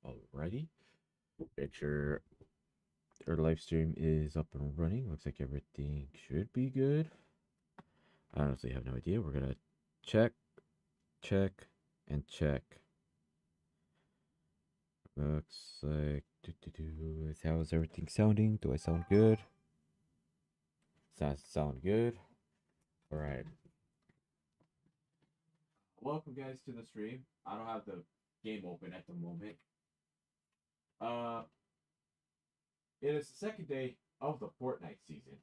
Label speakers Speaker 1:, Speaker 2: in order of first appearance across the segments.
Speaker 1: Alrighty. Make sure our live stream is up and running. Looks like everything should be good. I honestly have no idea. We're gonna check, check, and check. Looks like how is everything sounding? Do I sound good? Sound good. Alright. Welcome guys to the stream. I don't have the game open at the moment. It is the second day of the Fortnite season.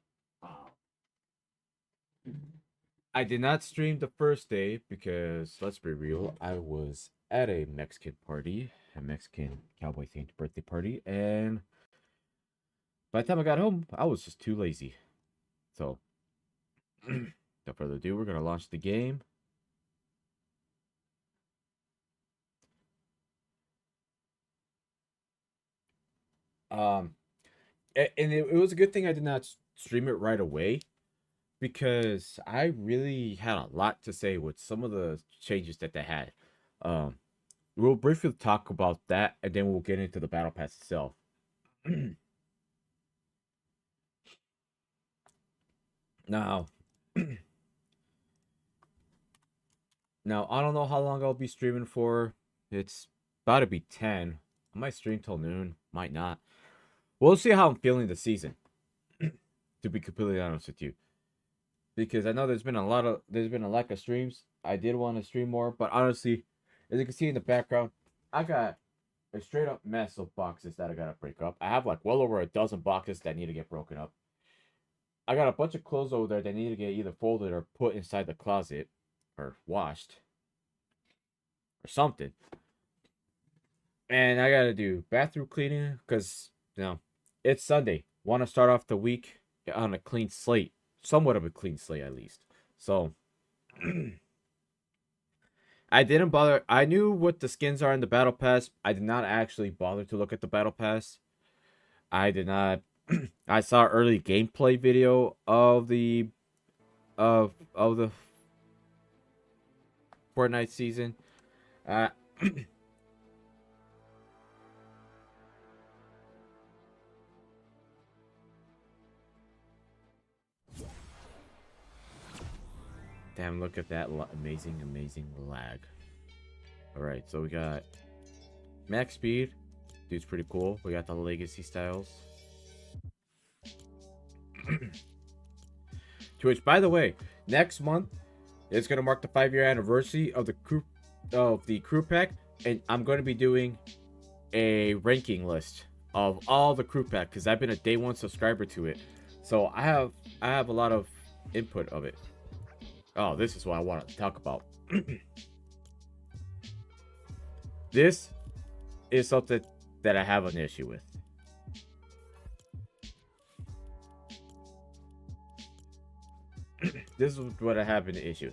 Speaker 1: I did not stream the first day because, let's be real, I was at a Mexican party, a Mexican cowboy themed birthday party, and by the time I got home, I was just too lazy. So, without further ado, we're gonna launch the game. And it was a good thing I did not stream it right away because I really had a lot to say with some of the changes that they had. We'll briefly talk about that, and then we'll get into the battle pass itself. Now, now I don't know how long I'll be streaming for. It's about to be 10. I might stream till noon, might not. We'll see how I'm feeling this season. To be completely honest with you, because I know there's been a lack of streams. I did want to stream more, but honestly, as you can see in the background, I got a straight up mess of boxes that I gotta break up. I have like well over a dozen boxes that need to get broken up. I got a bunch of clothes over there that need to get either folded or put inside the closet or washed or something. And I gotta do bathroom cleaning because it's Sunday. Want to start off the week on a clean slate, somewhat of a clean slate at least. So I didn't bother. I knew what the skins are in the battle pass. I did not actually bother to look at the battle pass. I did not. I saw early gameplay video of the Fortnite season. Damn, look at that amazing lag. Alright, so we got max speed. Dude's pretty cool. We got the legacy styles. To which, by the way, next month is going to mark the 5-year anniversary of the crew pack, and I'm going to be doing a ranking list of all the crew pack because I've been a day one subscriber to it. So I have a lot of input of it. Oh, this is what I wanted to talk about. This is something that I have an issue with. This is what I have an issue.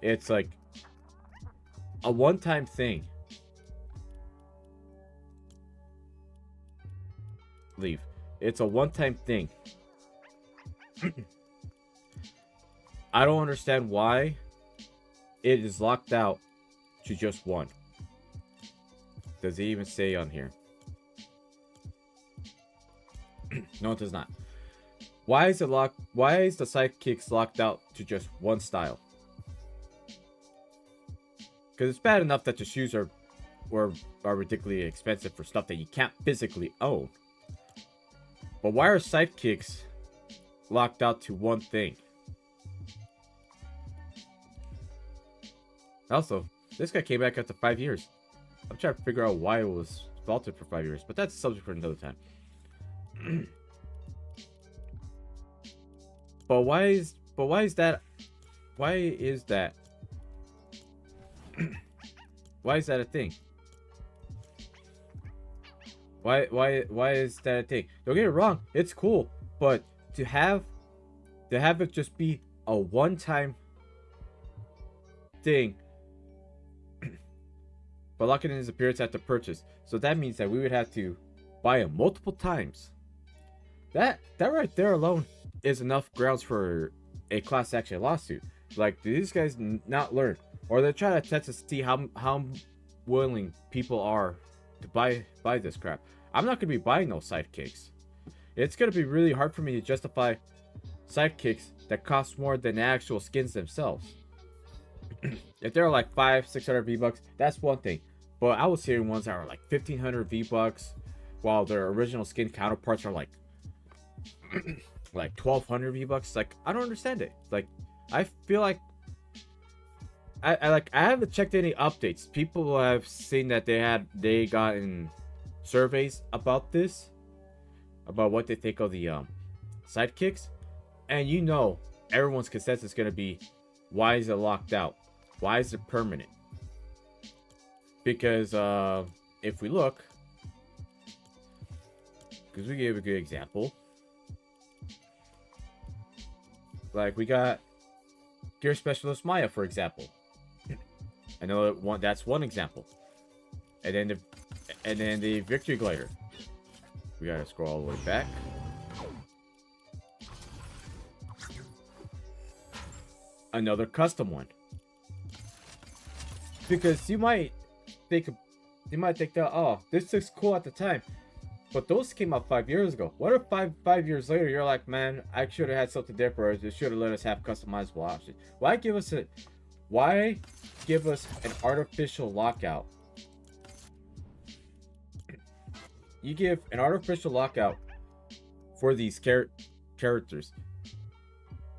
Speaker 1: It's like a one-time thing. Leave. It's a one-time thing. I don't understand why it is locked out to just one. Does it even say on here? No, it does not. Why is it locked? Why is the sidekicks locked out to just one style? Because it's bad enough that the shoes are ridiculously expensive for stuff that you can't physically own. But why are sidekicks locked out to one thing? Also, this guy came back after 5 years. I'm trying to figure out why it was vaulted for 5 years, but that's a subject for another time. But why is that why is that a thing? Why is that a thing? Don't get it wrong, it's cool, but to have it just be a one-time thing, but locking in his appearance at the purchase. So that means that we would have to buy him multiple times. That right there alone is enough grounds for a class action lawsuit. Like, do these guys not learn? Or they're trying to test to see how willing people are to buy this crap. I'm not gonna be buying no sidekicks. It's gonna be really hard for me to justify sidekicks that cost more than the actual skins themselves. If they're like 500-600 V-Bucks, that's one thing. But I was hearing ones that are like 1500 V-Bucks, while their original skin counterparts are like like 1200 V-Bucks. Like, I don't understand it. Like, I feel like I haven't checked any updates. People have seen that they gotten surveys about this, about what they think of the sidekicks, and you know everyone's consensus is gonna be, why is it locked out? Why is it permanent? Because if we look, because we gave a good example, like we got Gear Specialist Maya, for example. I know that's one example. And then the Victory Glider. We gotta scroll all the way back. Another custom one. Because you might think that, oh, this looks cool at the time, but those came out 5 years ago. What if five years later you're like, man, I should have had something different. It should have let us have customizable options. Why give us an artificial lockout? You give an artificial lockout for these characters.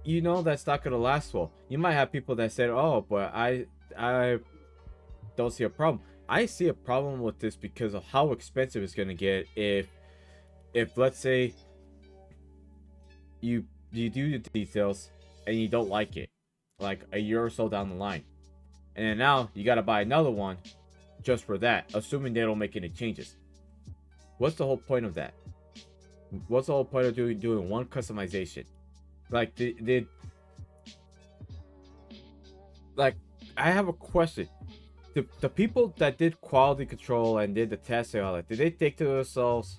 Speaker 1: You know that's not gonna last well. You might have people that said, oh, but I don't see a problem. I see a problem with this because of how expensive it's gonna get if let's say you do the details and you don't like it, like a year or so down the line, and then now you gotta buy another one just for that, assuming they don't make any changes. What's the whole point of that? What's the whole point of doing one customization? Like, like, I have a question. The people that did quality control and did the testing and all that, did they think to themselves,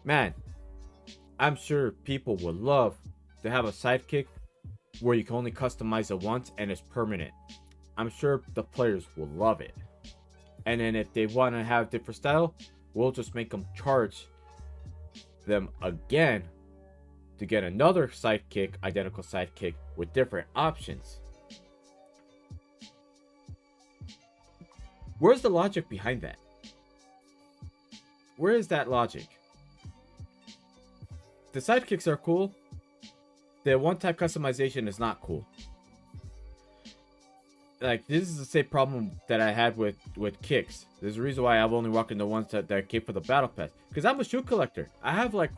Speaker 1: man, I'm sure people would love to have a sidekick where you can only customize it once and it's permanent. I'm sure the players will love it. And then if they want to have different style, we'll just make them charge them again to get another sidekick, identical sidekick with different options. Where's the logic behind that? Where is that logic? The sidekicks are cool. The one-time customization is not cool. Like, this is the same problem that I had with kicks. There's a reason why I've only rocking the ones that came for the battle pass. Because I'm a shoe collector. I have like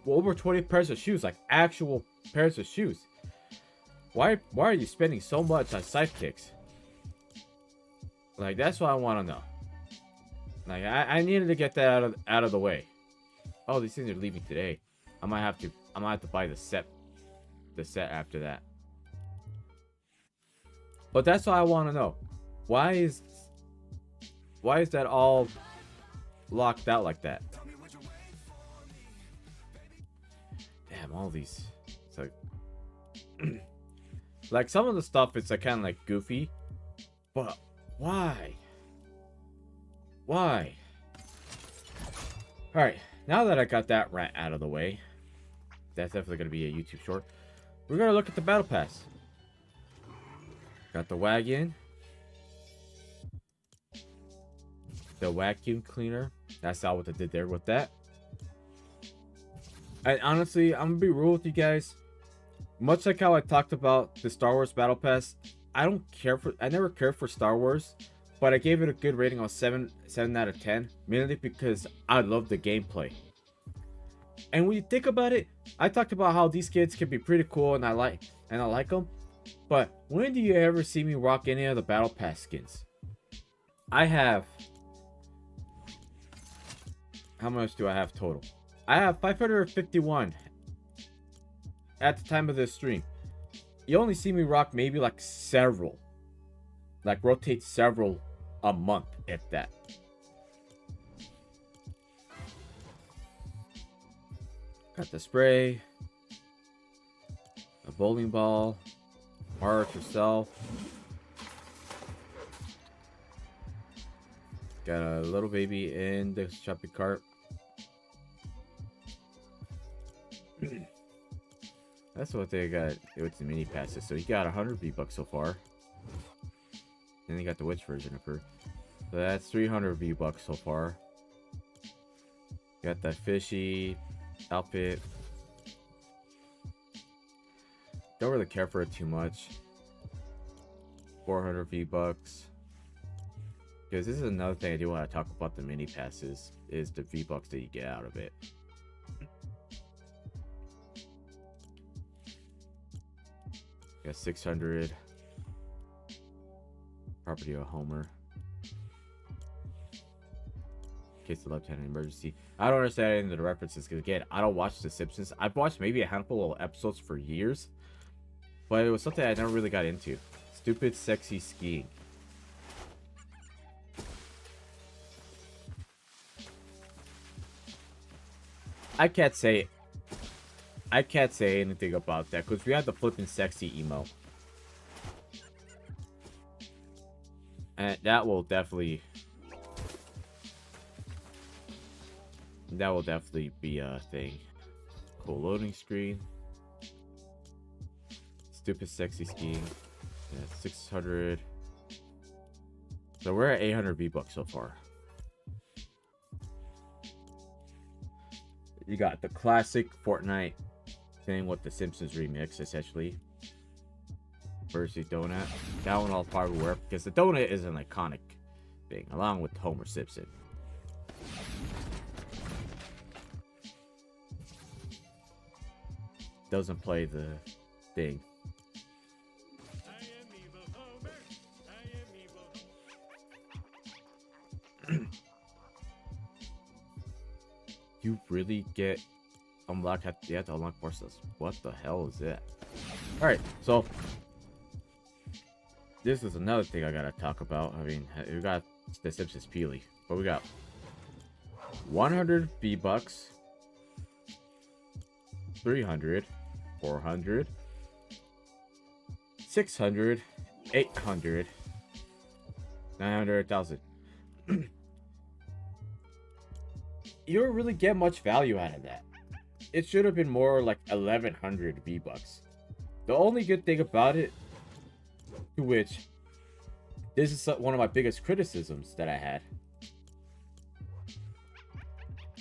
Speaker 1: over 20 pairs of shoes, like actual pairs of shoes. Why are you spending so much on sidekicks? Like, that's what I want to know. Like, I needed to get that out of the way. Oh, these things are leaving today. I might have to buy the set after that. But that's what I want to know. Why is that all locked out like that? Damn, all these. It's like like some of the stuff, it's like kind of like goofy, but why? Why? All right, now that I got that rant out of the way, that's definitely going to be a YouTube short. We're going to look at the battle pass. Got the wagon, the vacuum cleaner. That's not what they did there with that. And honestly, I'm gonna be real with you guys. Much like how I talked about the Star Wars Battle Pass, I never cared for Star Wars, but I gave it a good rating of 7 out of 10, mainly because I love the gameplay. And when you think about it, I talked about how these kids can be pretty cool and I like them. But when do you ever see me rock any of the Battle Pass skins? I have... How much do I have total? I have 551 at the time of this stream. You only see me rock maybe like several. Like rotate several a month, if that. Got the spray. A bowling ball. Mark herself. Got a little baby in the shopping cart. That's what they got with the mini passes. So he got 100 V-Bucks so far. And he got the witch version of her. So that's 300 V-Bucks so far. Got that fishy outfit. Don't really care for it too much. 400 V-Bucks. Because this is another thing I do want to talk about the mini passes. Is the V-Bucks that you get out of it. Got 600. Property of Homer. In case of left-handed emergency. I don't understand any of the references because again, I don't watch The Simpsons. I've watched maybe a handful of episodes for years, but it was something I never really got into. Stupid, sexy skiing. I can't say anything about that because we had the flippin' sexy emo. And that will definitely be a thing. Cool loading screen. Stupid sexy skiing. Yeah, 600. So we're at 800 V-Bucks so far. You got the classic Fortnite thing with the Simpsons remix, essentially. Versus donut. That one I'll probably wear because the donut is an iconic thing, along with Homer Simpson. Doesn't play the thing. You really get unlock at you have to unlock more stuff. What the hell is that? Alright, so this is another thing I gotta talk about. I mean, we got the Simpsons Peely, but we got 100 V-Bucks, 300, 400, 600, 800, 900, 1,000. You don't really get much value out of that. It should have been more like 1,100 V-Bucks. The only good thing about it, to which this is one of my biggest criticisms that I had,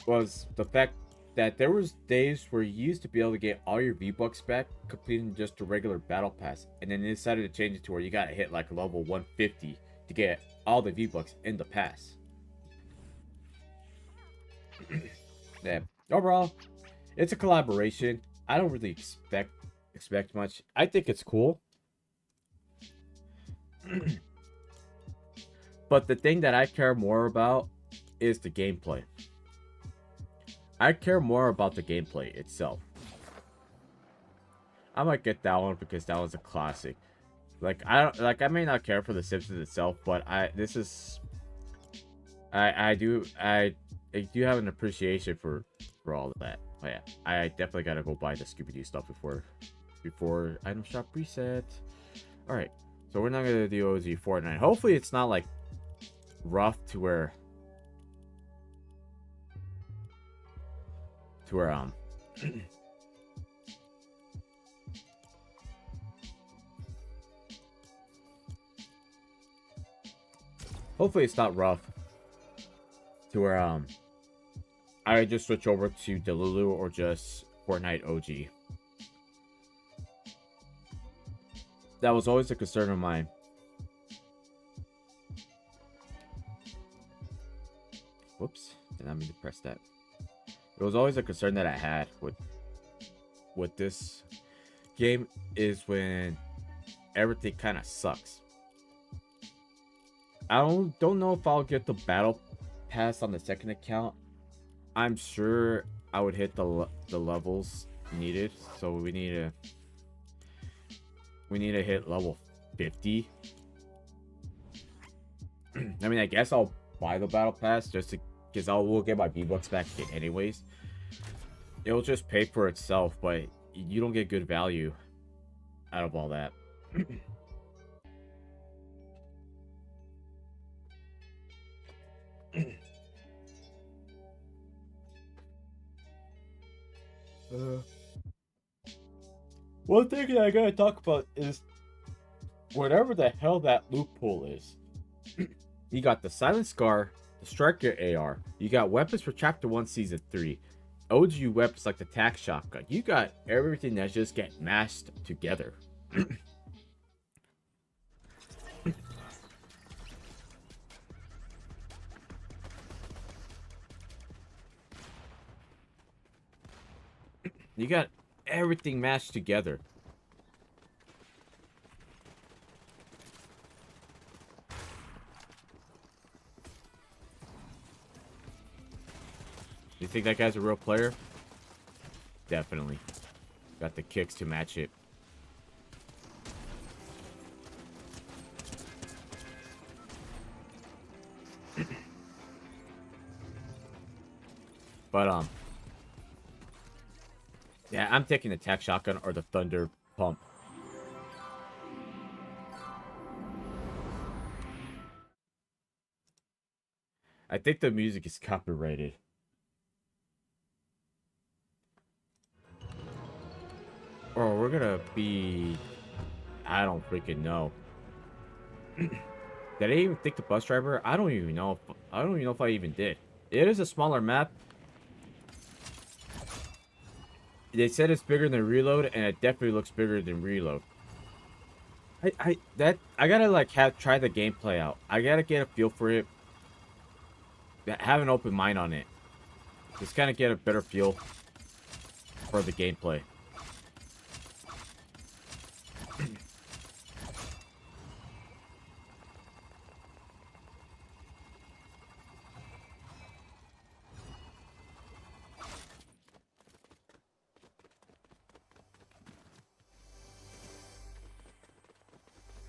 Speaker 1: was the fact that there was days where you used to be able to get all your V-Bucks back completing just a regular battle pass, and then they decided to change it to where you gotta hit like level 150 to get all the V-Bucks in the pass. Yeah, overall, it's a collaboration. I don't really expect much. I think it's cool. But the thing that I care more about is the gameplay. I care more about the gameplay itself. I might get that one because that was a classic. I may not care for The Simpsons itself, but I do have an appreciation for all of that. Oh yeah, I definitely gotta go buy the Scooby-Doo stuff before item shop reset. All right, so we're not gonna do OG Fortnite. Hopefully, it's not like rough to where hopefully it's not rough to where I just switch over to Delulu or just Fortnite OG. That was always a concern of mine. Whoops, did not mean to press that. It was always a concern that I had with this game is when everything kind of sucks. I don't know if I'll get the battle pass on the second account. I'm sure I would hit the levels needed, so we need to hit level 50. I mean, I guess I'll buy the battle pass just because we'll get my V-Bucks back anyways. It'll just pay for itself, but you don't get good value out of all that. One thing that I gotta talk about is whatever the hell that loophole is. You got the Silent Scar, the Striker AR. You got weapons for Chapter 1, Season 3. OG weapons like the tac shotgun. You got everything that just get mashed together. You got everything mashed together. You think that guy's a real player? Definitely. Got the kicks to match it. But yeah, I'm taking the tac shotgun or the thunder pump. I think the music is copyrighted. Or we're gonna be... I don't freaking know. Did I even think the bus driver? I don't even know if I even did. It is a smaller map. They said it's bigger than Reload, and it definitely looks bigger than Reload. I gotta like try the gameplay out. I gotta get a feel for it. Have an open mind on it. Just kind of get a better feel for the gameplay.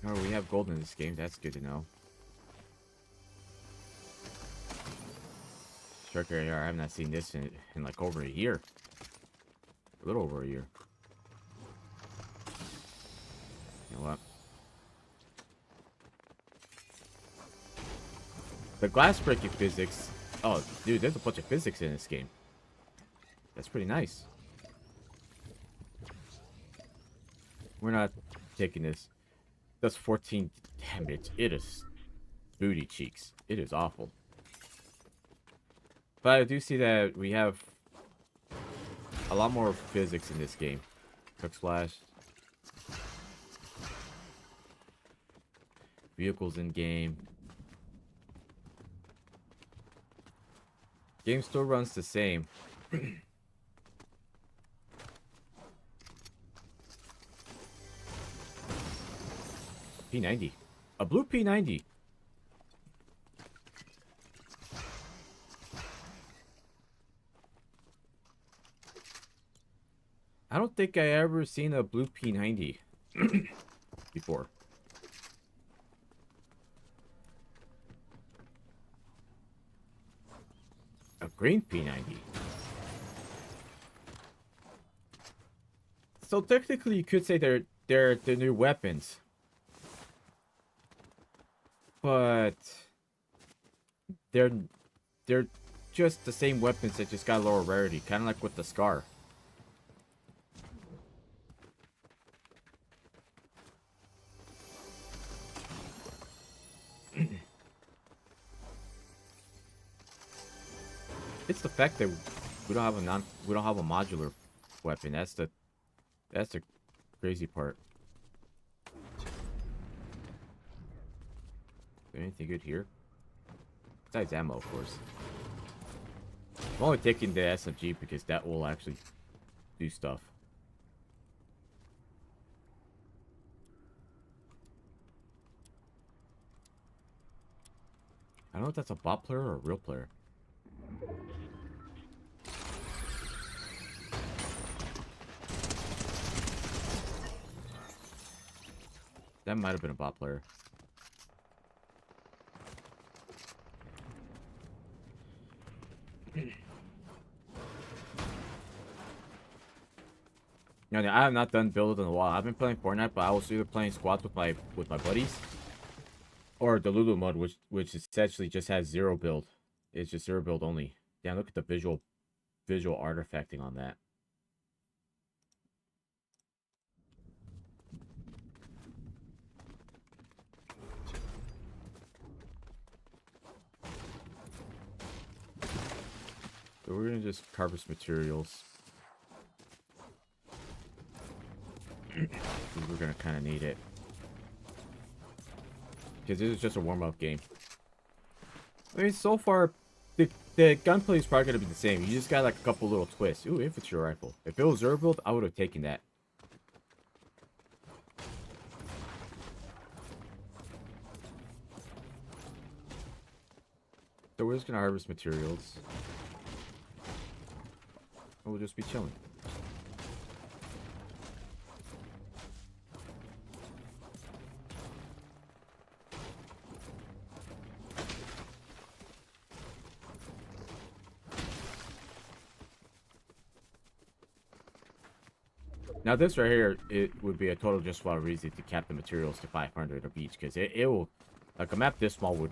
Speaker 1: Oh, we have gold in this game. That's good to know. Striker AR, I have not seen this in like over a year. A little over a year. You know what? The glass breaking physics. Oh, dude, there's a bunch of physics in this game. That's pretty nice. We're not taking this. That's 14 damage. It is booty cheeks. It is awful. But I do see that we have a lot more physics in this game. Quick splash. Vehicles in game. Game still runs the same. P90. A blue P90. I don't think I ever seen a blue P90 before. A green P90. So technically you could say they're new weapons. But they're just the same weapons that just got lower rarity, kind of like with the Scar. It's the fact that we don't have a modular weapon. That's the crazy part. Is there anything good here? Besides ammo, of course. I'm only taking the SMG because that will actually do stuff. I don't know if that's a bot player or a real player. That might have been a bot player. You know, I have not done build in a while. I've been playing Fortnite, but I was either playing squads with my buddies, or the Lulu mode, which essentially just has 0 build. It's just zero build only. Damn, look at the visual artifacting on that. So we're gonna just harvest materials. We're gonna kind of need it. Because this is just a warm-up game. I mean, so far, the gunplay is probably going to be the same. You just got like a couple little twists. Ooh, infantry rifle. If it was zero build, I would have taken that. So we're just going to harvest materials. And we'll just be chilling. Now this right here, it would be a total just wild reason to cap the materials to 500 of each, because it will, like a map this small would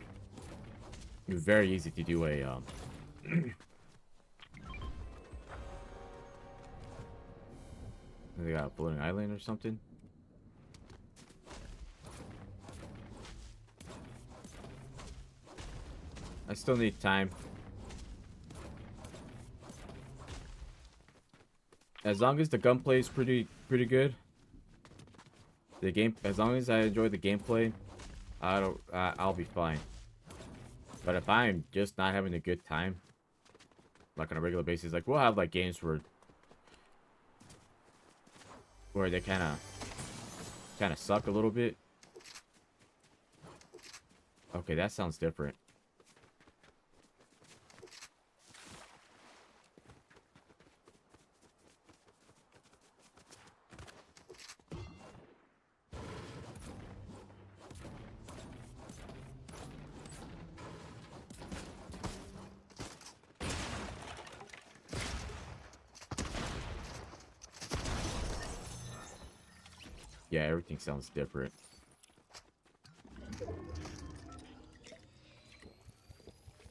Speaker 1: be very easy to do a they got a floating island or something. I still need time. As long as the gunplay is pretty good, the game. As long as I enjoy the gameplay, I'll be fine. But if I'm just not having a good time, like on a regular basis, like we'll have like games where they kind of suck a little bit. Okay, that sounds different. Yeah, everything sounds different.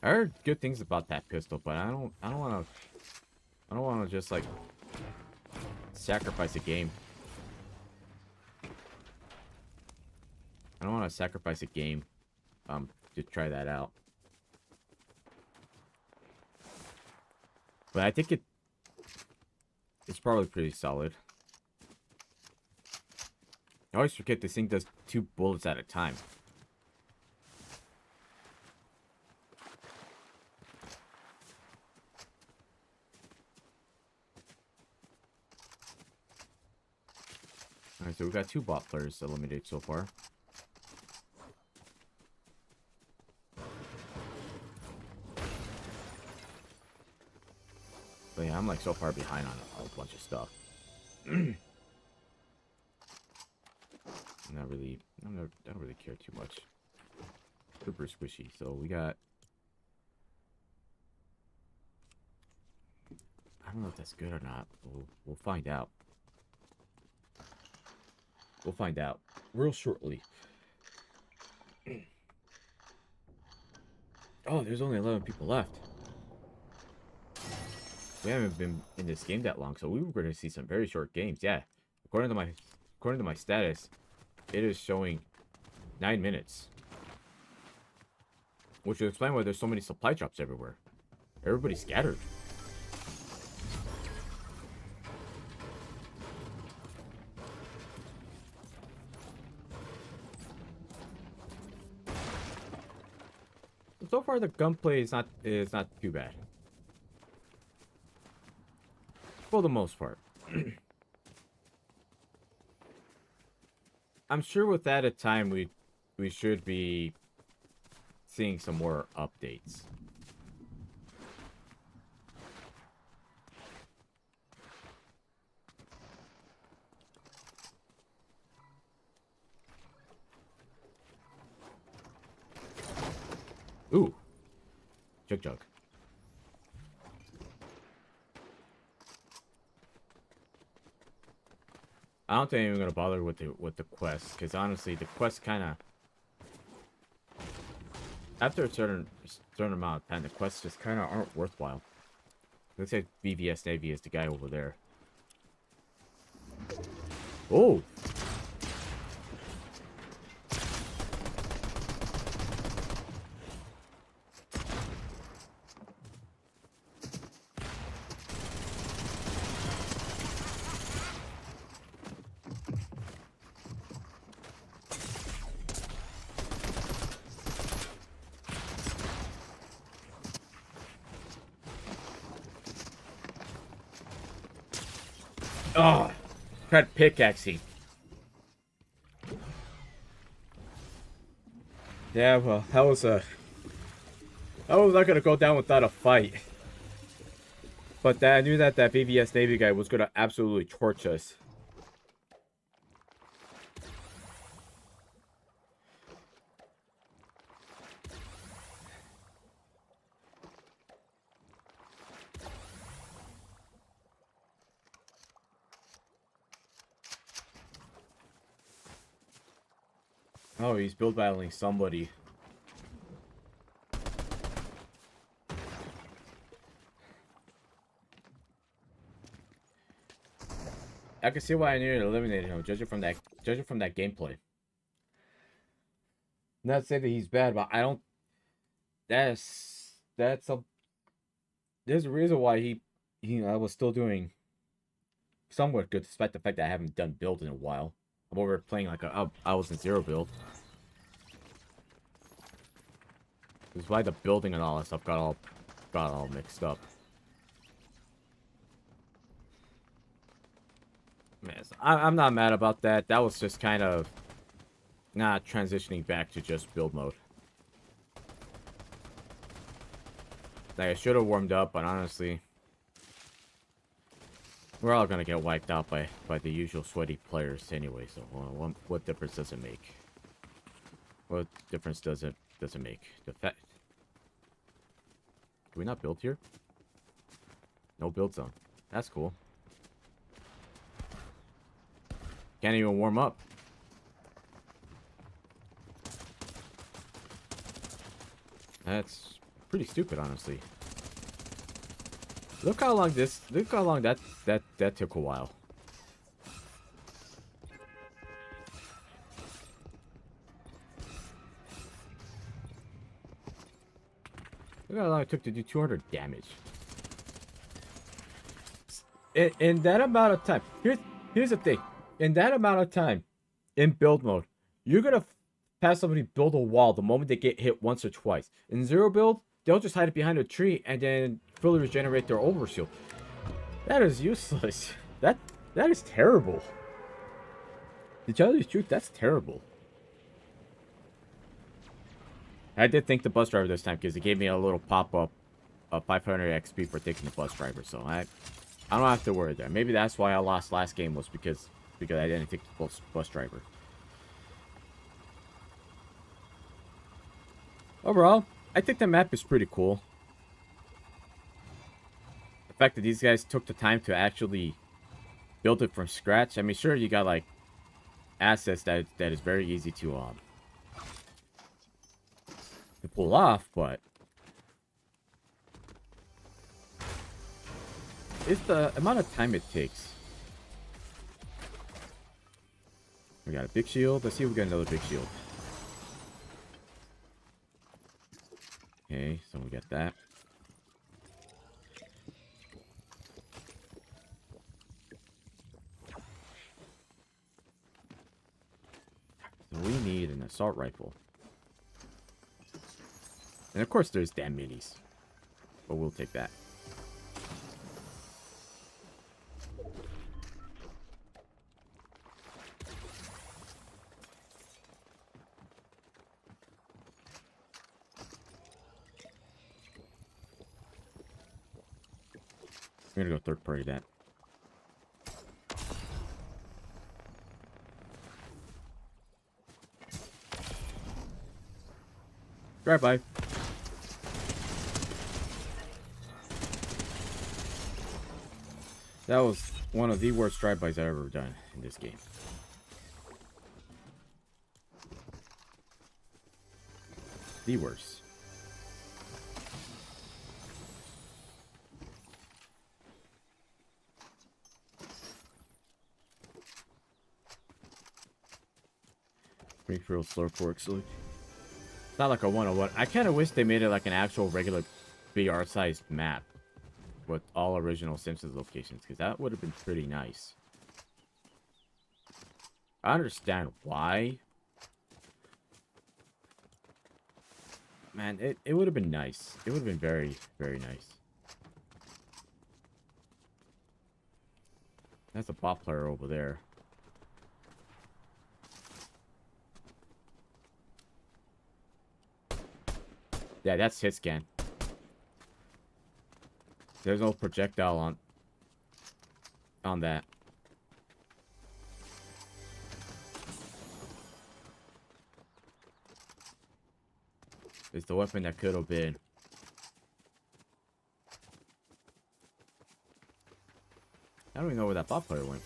Speaker 1: I heard good things about that pistol, but I don't want to just like sacrifice a game. I don't want to sacrifice a game to try that out. But I think it's probably pretty solid. I always forget this thing does 2 bullets at a time. Alright, so we got 2 bot players eliminated so far. But yeah, I'm like so far behind on a bunch of stuff. I don't really care too much. Super squishy. So we got. I don't know if that's good or not. We'll find out. We'll find out real shortly. Oh, there's only 11 people left. We haven't been in this game that long, so we were going to see some very short games. Yeah, according to my status, it is showing 9 minutes, which will explain why there's so many supply drops everywhere. Everybody's scattered. So far, the gunplay is not too bad. For the most part. I'm sure with that at time we should be seeing some more updates. Ooh. Jug. I don't think I'm gonna bother with the quest, because honestly the quest After a certain amount of time, the quests just kind of aren't worthwhile. Looks like BVS Navy is the guy over there. Oh! Oh! Tried pickaxing. Yeah, well, that was not gonna go down without a fight. But I knew that BVS Navy guy was gonna absolutely torch us. Oh, he's build battling somebody. I can see why I needed to eliminate him, judging from that gameplay. Not to say that he's bad, but I don't. That's a. There's a reason why I was still doing somewhat good, despite the fact that I haven't done build in a while. I'm over playing like I was in zero build. This is why the building and all that stuff got all mixed up. Man, so I'm not mad about that. That was just kind of not transitioning back to just build mode. Like, I should have warmed up, but honestly, we're all gonna get wiped out by the usual sweaty players anyway. So what difference does it make? What difference does it make? The fact. Do we not build here? No build zone. That's cool. Can't even warm up. That's pretty stupid, honestly. Look how long that took a while. Look how long it took to do 200 damage. In that amount of time, here's the thing. In that amount of time, in build mode, you're gonna have somebody build a wall the moment they get hit once or twice. In zero build, they'll just hide it behind a tree and then fully regenerate their overshield. That is useless. That is terrible. To tell you the truth, that's terrible. I did thank the bus driver this time because it gave me a little pop-up of 500 XP for taking the bus driver, so I don't have to worry there. Maybe that's why I lost last game, was because I didn't take the bus driver. Overall, I think the map is pretty cool. The fact that these guys took the time to actually build it from scratch. I mean, sure, you got like assets that is very easy to pull off, but it's the amount of time it takes. We got a big shield. Let's see if we got another big shield. Okay, so we got that. So we need an assault rifle. And of course there's damn minis. But we'll take that. I'm gonna go third party that. Drive by. That was one of the worst drive-bys I've ever done in this game. The worst. Springfield Slurp actually. It's not like a 101. I kind of wish they made it like an actual regular BR-sized map with all original Simpsons locations, because that would have been pretty nice. I understand why. Man, it would have been nice. It would have been very, very nice. That's a bot player over there. Yeah, that's hit scan. There's no projectile on that. It's the weapon that could have been. I don't even know where that bot player went.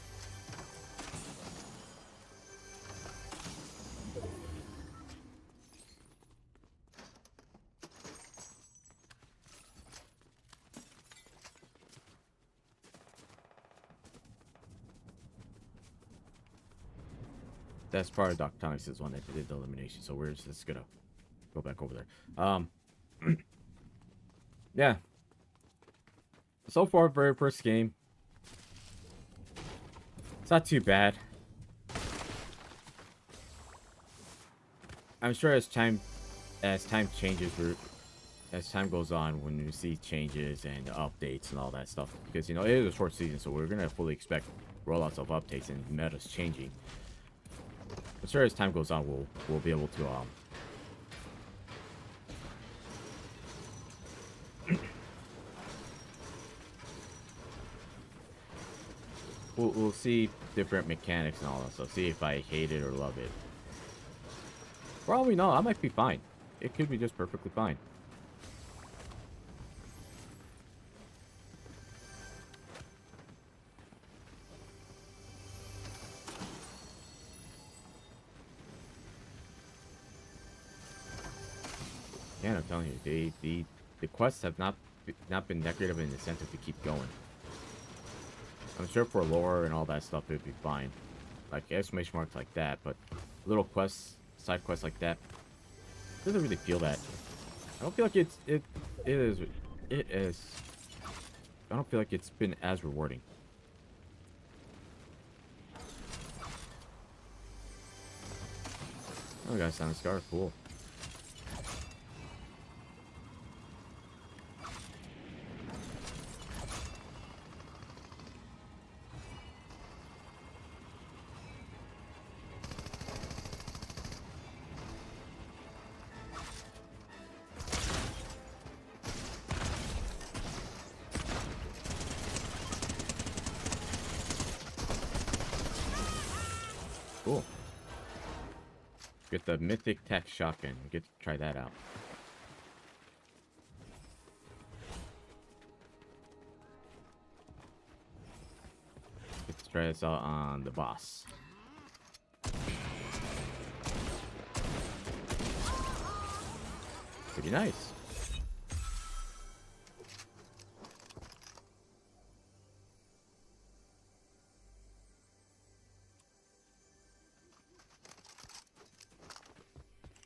Speaker 1: That's part of Dr. Thomas' one that did the elimination, so we're just gonna go back over there. Yeah. So far, very first game. It's not too bad. I'm sure as time changes, as time goes on, when we see changes and updates and all that stuff, because you know it is a short season, so we're gonna fully expect rollouts of updates and metas changing. I'm sure as time goes on, we'll be able to we'll see different mechanics and all that stuff. See if I hate it or love it. Probably not. I might be fine. It could be just perfectly fine. Yeah, I'm telling you, the quests have not been that great of an incentive to keep going. I'm sure for lore and all that stuff, it'd be fine. Like, exclamation marks like that, but little quests, side quests like that, doesn't really feel that. I don't feel like it is, I don't feel like it's been as rewarding. Oh, guys, Sound Scar, cool. Cool. Get the Mythic Tech Shotgun. Get to try that out. Let's try this out on the boss. Pretty nice.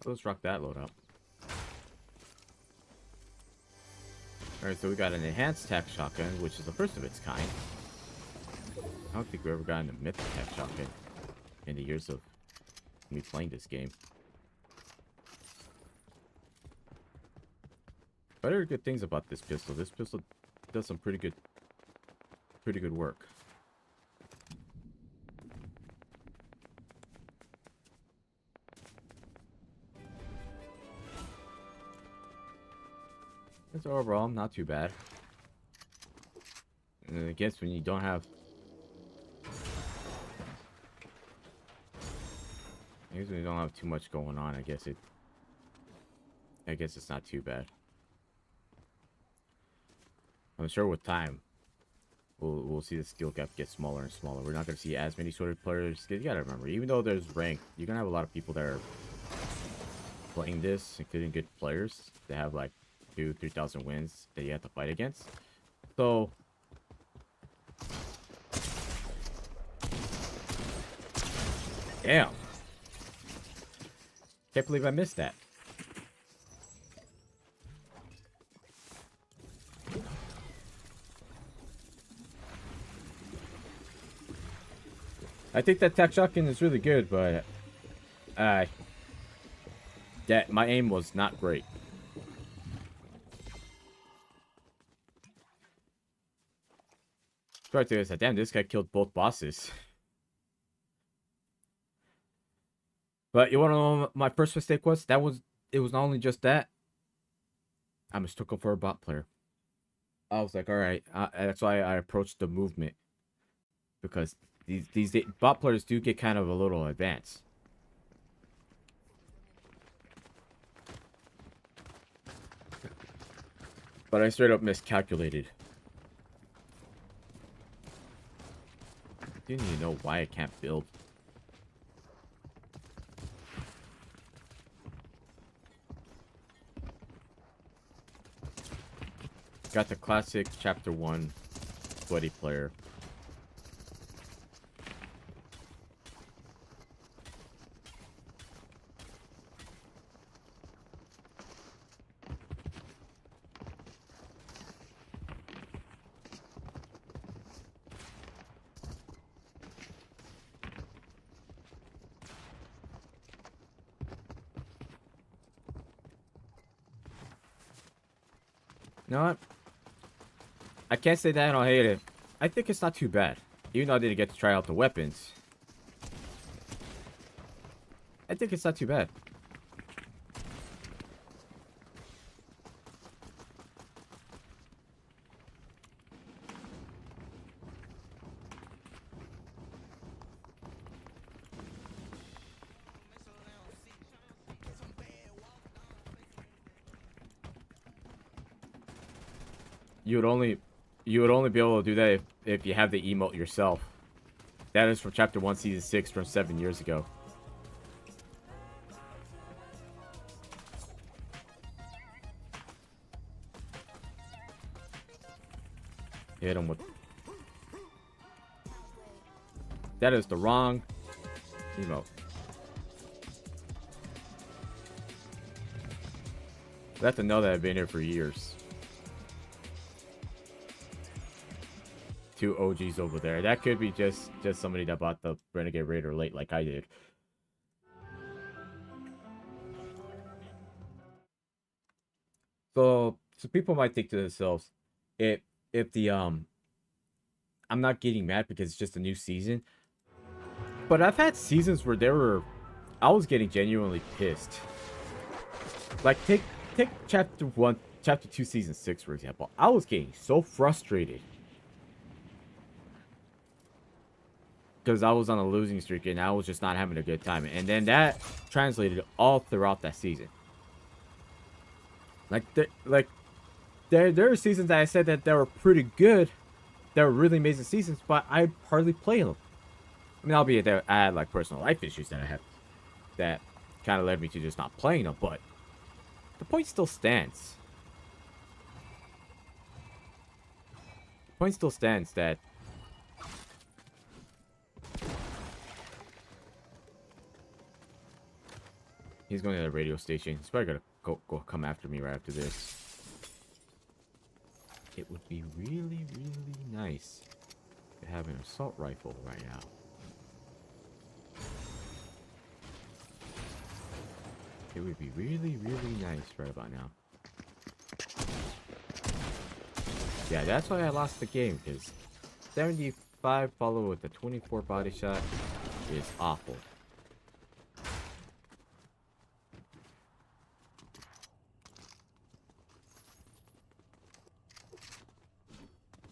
Speaker 1: Let's rock that load up. Alright, so we got an enhanced tech shotgun, which is the first of its kind. I don't think we ever gotten a mythic tech shotgun in the years of me playing this game. But there are good things about this pistol. This pistol does some pretty good work. It's overall not too bad. And I guess when you don't have, too much going on, I guess it's not too bad. I'm sure with time, we'll see the skill gap get smaller and smaller. We're not gonna see as many sorted players. You gotta remember, even though there's rank, you're gonna have a lot of people that are playing this, including good players. They have like 2,000-3,000 wins that you have to fight against. So damn. Can't believe I missed that. I think that tac shotgun is really good, but that my aim was not great. Right there is that. Damn, this guy killed both bosses. But you want to know what my first mistake was? It was not only just that. I mistook him for a bot player. I was like, all right, that's why I approached the movement, because these bot players do get kind of a little advanced. But I straight up miscalculated. I didn't even know why I can't build. Got the classic chapter 1 sweaty player. You know what? I can't say that I don't hate it. I think it's not too bad. Even though I didn't get to try out the weapons. I think it's not too bad. You would only be able to do that if you have the emote yourself. That is from chapter 1 season 6 from 7 years ago. Hit him with... That is the wrong emote. I have to know that I've been here for years. 2 OGs over there. That could be just somebody that bought the Renegade Raider late like I did. So people might think to themselves, if the I'm not getting mad because it's just a new season. But I've had seasons where I was getting genuinely pissed. Like take chapter 1, chapter 2, season 6 for example. I was getting so frustrated. Because I was on a losing streak and I was just not having a good time. And then that translated all throughout that season. There are seasons that I said that they were pretty good. They were really amazing seasons, but I hardly played them. I mean, albeit that I had like personal life issues that I had that kind of led me to just not playing them, but the point still stands. The point still stands that he's going to the radio station. He's probably gonna go come after me right after this. It would be really, really nice to have an assault rifle right now. It would be really, really nice right about now. Yeah, that's why I lost the game, because 75 followed with a 24 body shot is awful.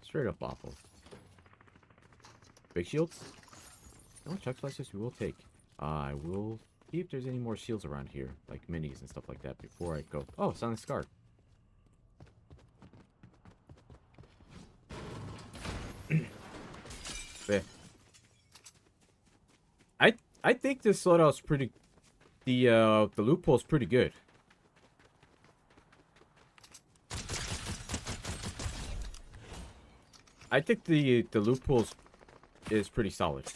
Speaker 1: Straight up awful. Big shields? No, chuck slices we will take. I will see if there's any more shields around here, like minis and stuff like that, before I go. Oh, Silent Scar. Yeah. I think this loadout's pretty. The loophole's pretty good. I think the loophole is pretty solid.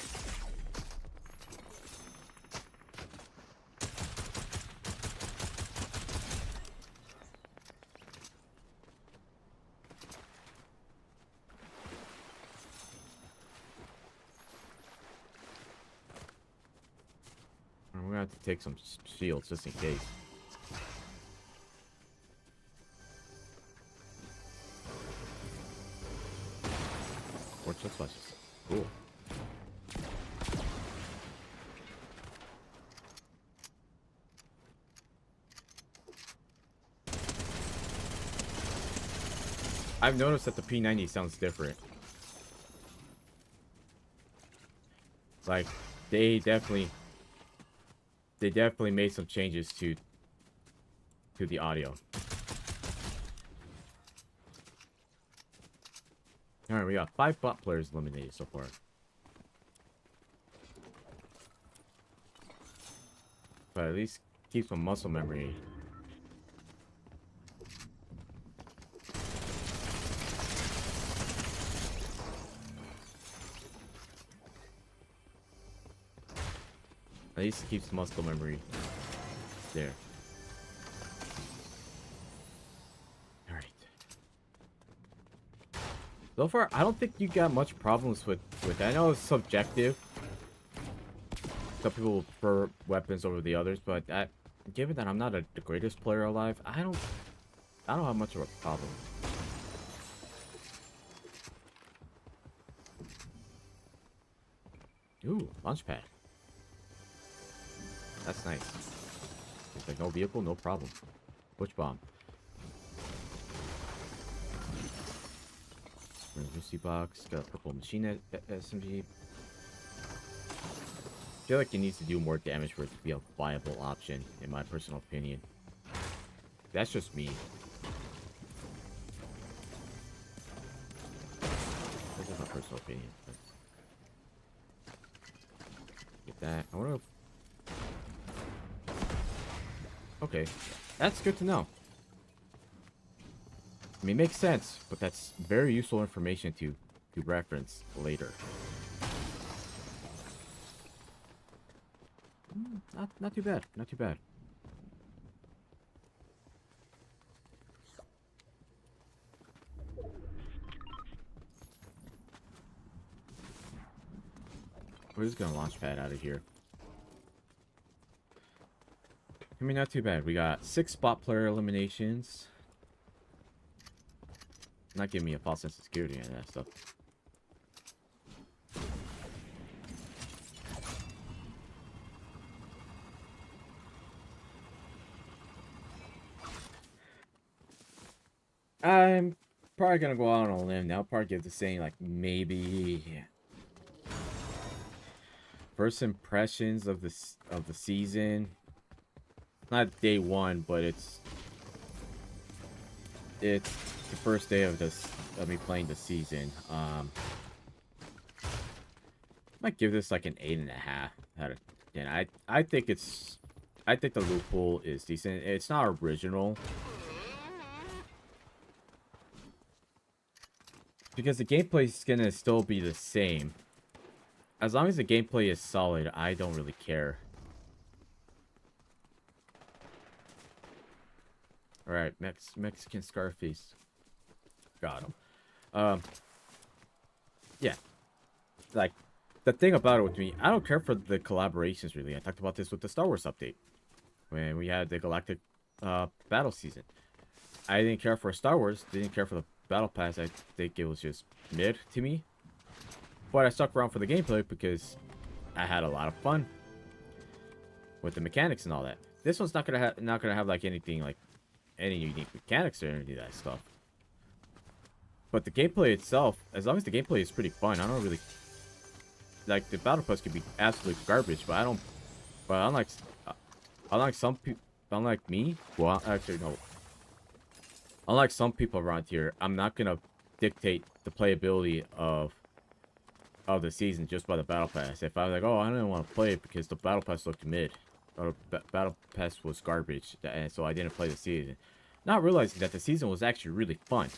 Speaker 1: wanted to take some shields just in case. Or chug splashes. Cool. I've noticed that the P90 sounds different. Like, they definitely made some changes to the audio. Alright, we got 5 bot players eliminated so far. But at least keep some muscle memory. At least it keeps muscle memory there. Alright. So far, I don't think you got much problems with that. I know it's subjective. Some people prefer weapons over the others, but given that I'm not the greatest player alive, I don't have much of a problem. Ooh, launch pad. That's nice. It's like no vehicle, no problem. Butch bomb. Emergency box. Got a purple machine at SMG. I feel like it needs to do more damage for it to be a viable option, in my personal opinion. That's just me. That's just my personal opinion. But... Get that. I wonder if... Okay, that's good to know. I mean, it makes sense, but that's very useful information to reference later. Not too bad. Not too bad. We're just gonna launch pad out of here. I mean, not too bad. We got 6 spot player eliminations. Not giving me a false sense of security and that stuff. I'm probably gonna go out on a limb now. Probably give the saying like maybe first impressions of the season. Not day 1, but it's the first day of me playing the season. Might give this like an 8.5 out of 10. I think the loophole is decent. It's not original. Because the gameplay is gonna still be the same. As long as the gameplay is solid, I don't really care. Alright, Mexican Scarface. Got him. Yeah. Like, the thing about it with me, I don't care for the collaborations, really. I talked about this with the Star Wars update. When we had the Galactic Battle Season. I didn't care for Star Wars. Didn't care for the Battle Pass. I think it was just mid to me. But I stuck around for the gameplay because I had a lot of fun with the mechanics and all that. This one's not gonna have like anything like any unique mechanics or any of that stuff. But the gameplay itself, as long as the gameplay is pretty fun, I don't really like the battle pass could be absolute garbage, but I don't. But unlike some people, unlike me, well, actually no. Unlike some people around here, I'm not gonna dictate the playability of the season just by the battle pass. If I was like, oh, I didn't want to play it because the battle pass looked mid, or battle pass was garbage, and so I didn't play the season, not realizing that the season was actually really fun.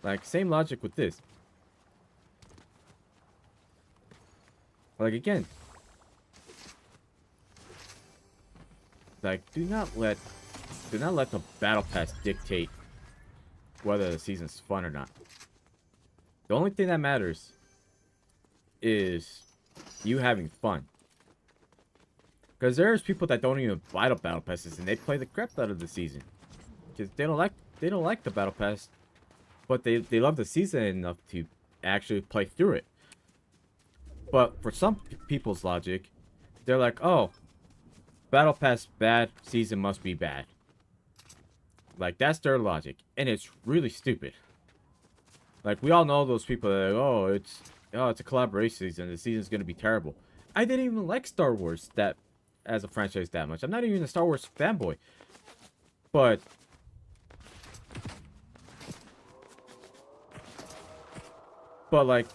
Speaker 1: Like, same logic with this. Like, again, like, do not let the battle pass dictate whether the season's fun or not. The only thing that matters is you having fun. Because there's people that don't even buy the battle passes and they play the crap out of the season. Because they don't like the battle pass, but they love the season enough to actually play through it. But for some people's logic, they're like, oh, battle pass bad, season must be bad. Like, that's their logic. And it's really stupid. Like, we all know those people that are like, oh, it's a collaboration season, the season's gonna be terrible. I didn't even like Star Wars that as a franchise that much. I'm not even a Star Wars fanboy. But like,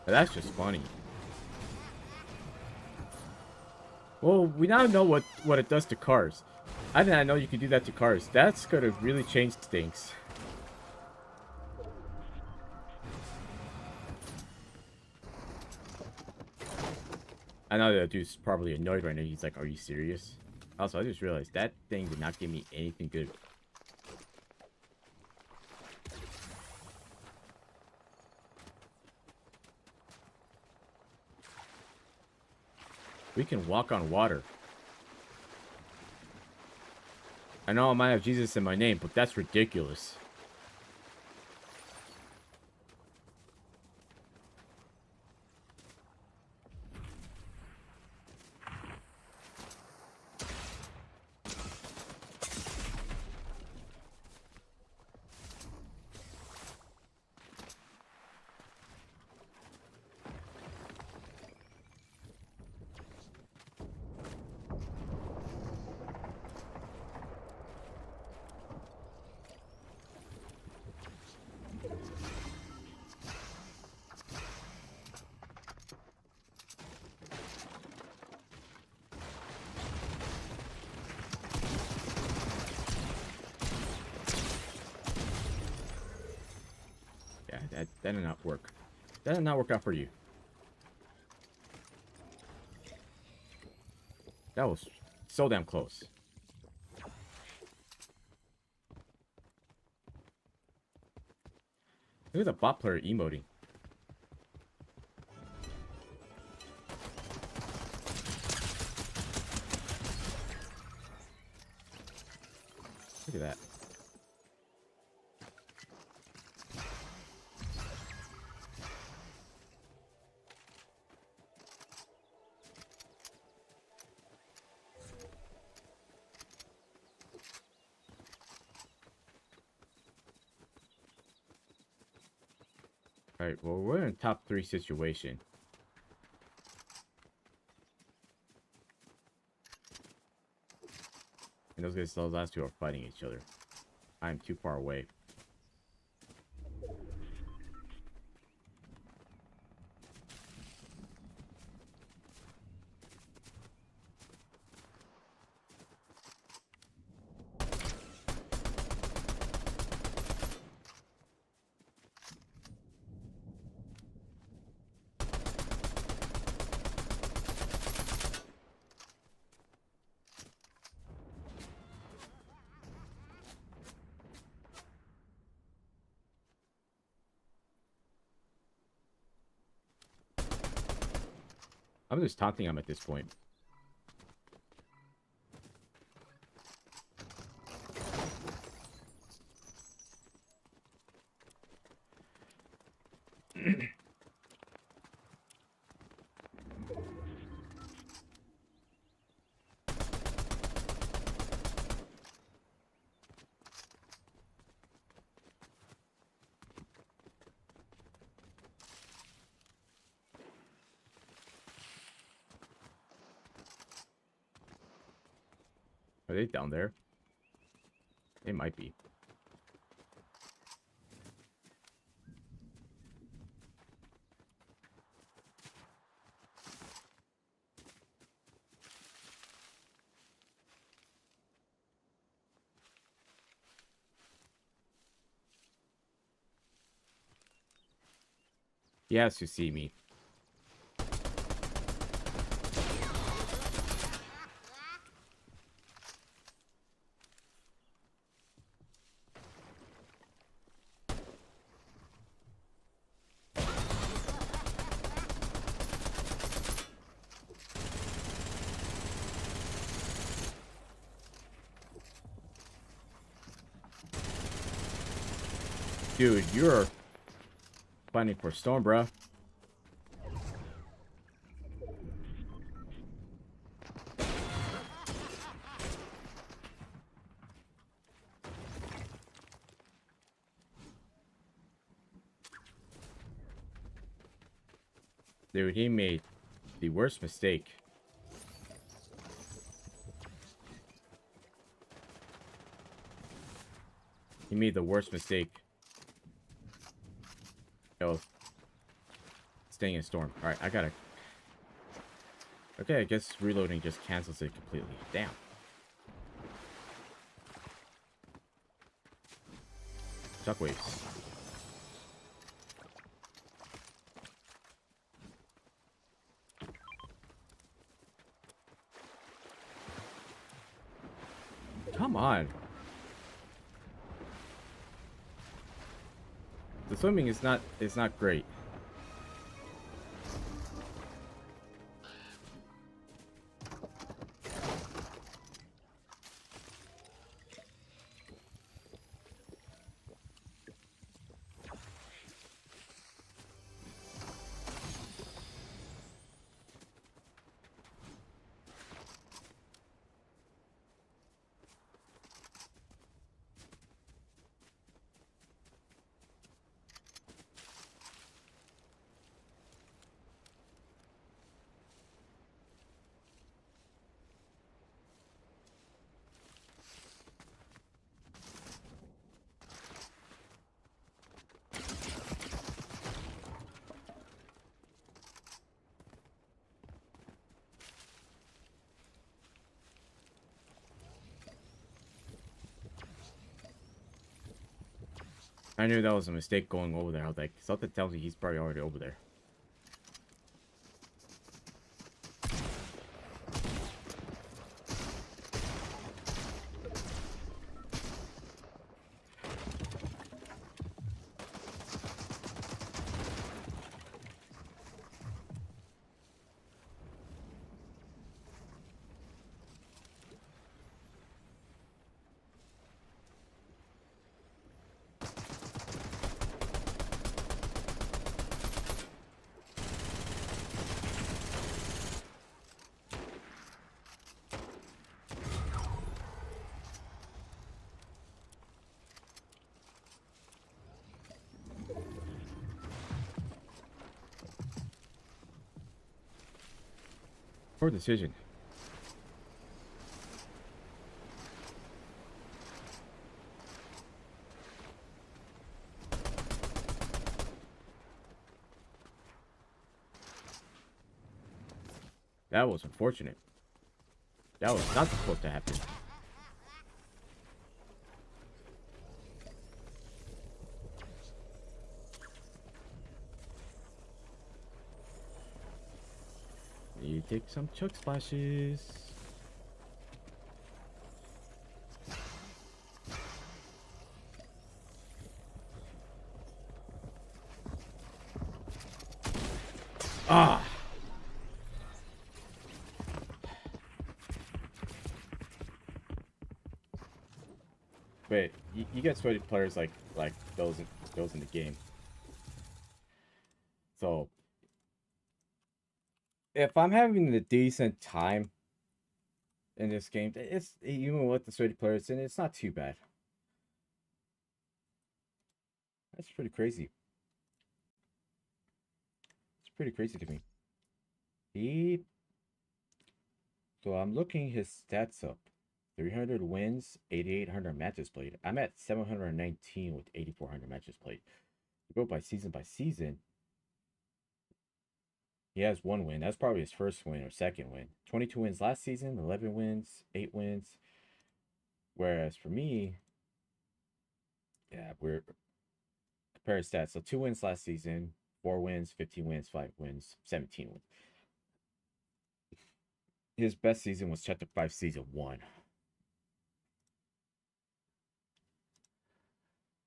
Speaker 1: that's just funny. Well, we now know what it does to cars. I did not know you could do that to cars. That's gonna really change things. I know that dude's probably annoyed right now. He's like, are you serious? Also, I just realized that thing did not give me anything good. We can walk on water. I know I might have Jesus in my name, but that's ridiculous. That did not work. That did not work out for you. That was so damn close. Look at the bot player emoting. Look at that. Alright, well, we're in a top 3 situation. And those last two are fighting each other. I'm too far away. I'm just taunting him at this point. Are they down there? They might be. He has to see me. Dude, you're fighting for Storm, bruh. Dude, he made the worst mistake. He made the worst mistake. Yo, staying in Storm. Alright, I gotta... Okay, I guess reloading just cancels it completely. Damn. Shockwaves. Come on. The swimming is not great. I knew that was a mistake going over there. I was like, something tells me he's probably already over there. Poor decision. That was unfortunate. That was not supposed to happen. You take some chug splashes. Ah! But you get sweaty players like those in the game. So if I'm having a decent time in this game, it's even with the sweaty players, and it's not too bad. That's pretty crazy. It's pretty crazy to me. So I'm looking his stats up. 300 wins, 8,800 matches played. I'm at 719 with 8,400 matches played. You go by season, he has 1 win. That's probably his first win or second win. 22 wins last season, 11 wins, 8 wins. Whereas for me, yeah, we're compare stats. So 2 wins last season, 4 wins, 15 wins, 5 wins, 17 wins. His best season was Chapter 5 Season 1.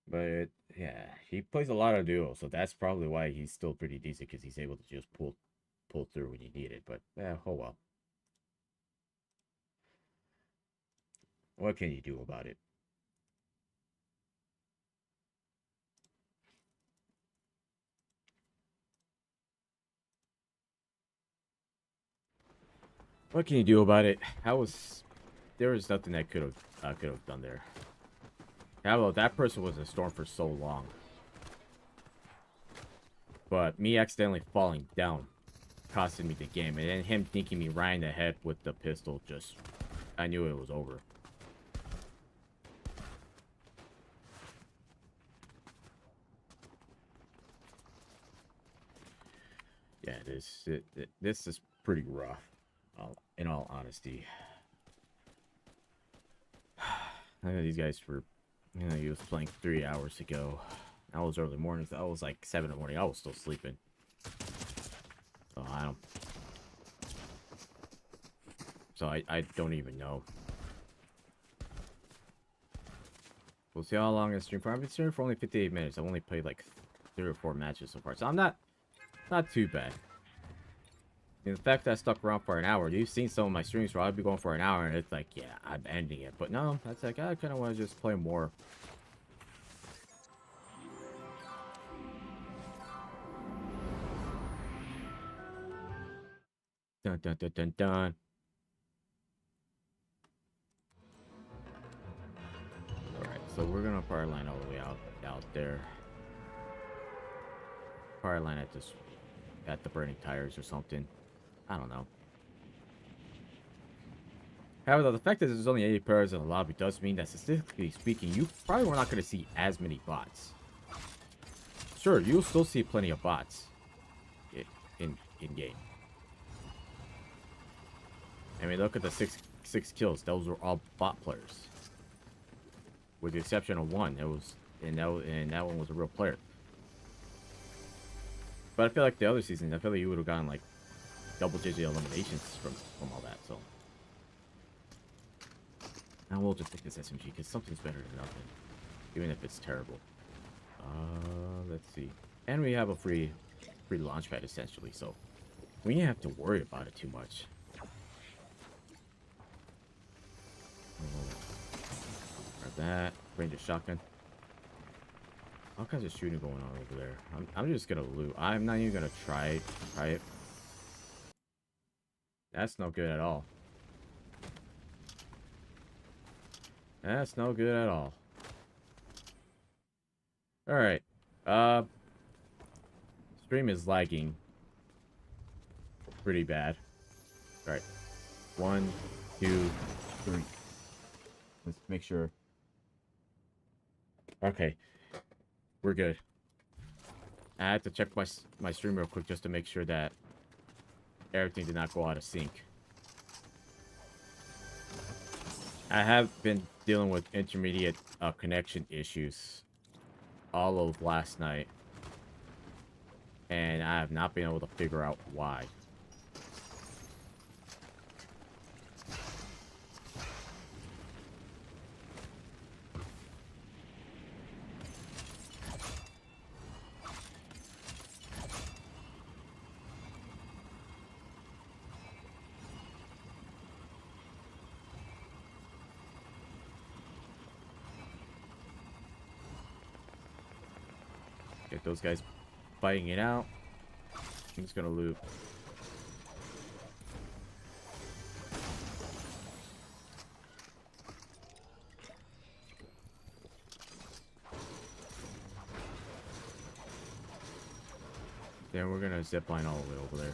Speaker 1: But yeah, he plays a lot of duos, so that's probably why he's still pretty decent, because he's able to just pull through when you need it. But yeah, oh well. What can you do about it? What can you do about it? There was nothing that could have done there. Although that person was in Storm for so long. But me accidentally falling down costed me the game, and then him dinking me right in the head with the pistol, just I knew it was over. Yeah, this is pretty rough, in all honesty. I know these guys were, he was playing 3 hours ago. That was early mornings. That was like 7 in the morning. I was still sleeping. So I don't even know. We'll see how long I stream for. I've been streaming for only 58 minutes. I've only played like 3 or 4 matches so far. So I'm not too bad. And the fact that I stuck around for an hour, you've seen some of my streams where I'd be going for an hour and it's like, yeah, I'm ending it. But no, that's like, I kind of want to just play more. Dun dun dun dun dun. Alright, so we're gonna power line all the way out there. Power line at the burning tires or something. I don't know. However, the fact that there's only 80 players in the lobby does mean that, statistically speaking, you probably are not going to see as many bots. Sure, you'll still see plenty of bots in game. I mean, look at the six kills; those were all bot players, with the exception of one. And that one was a real player. But I feel like the other seasons, I feel like you would have gotten like double-digit eliminations from all that. So. Now we'll just take this SMG, because something's better than nothing. Even if it's terrible. Let's see. And we have a free launch pad, essentially, so we don't have to worry about it too much. Grab that. Ranger shotgun. All kinds of shooting going on over there. I'm just gonna loot. I'm not even gonna try it. That's no good at all. That's no good at all. Alright. Stream is lagging pretty bad. Alright. 1, 2, 3. Let's make sure. Okay. We're good. I had to check my stream real quick just to make sure that everything did not go out of sync. I have been dealing with intermediate connection issues all of last night, and I have not been able to figure out why. Get those guys fighting it out. I'm just gonna loot. Then we're gonna zipline all the way over there.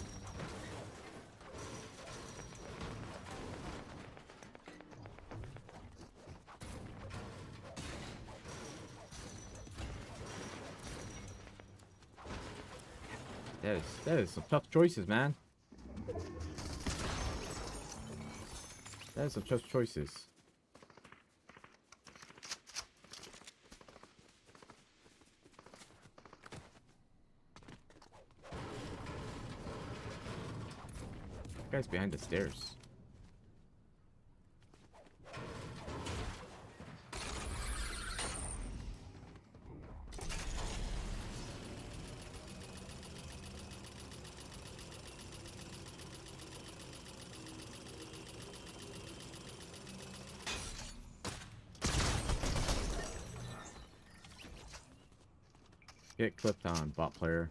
Speaker 1: That is some tough choices, man. That is some tough choices. Guy's behind the stairs. Get clipped on, bot player.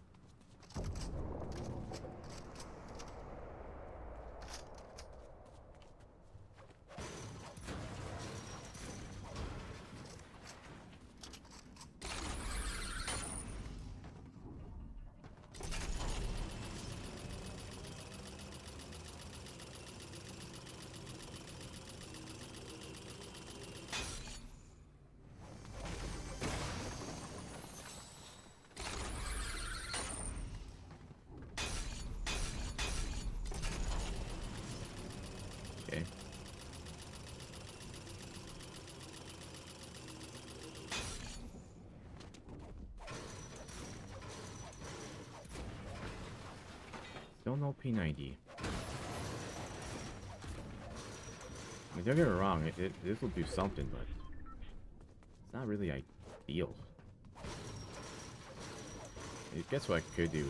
Speaker 1: Okay. Still no P90. I mean, don't get me wrong, this will do something, but it's not really ideal. I guess what I could do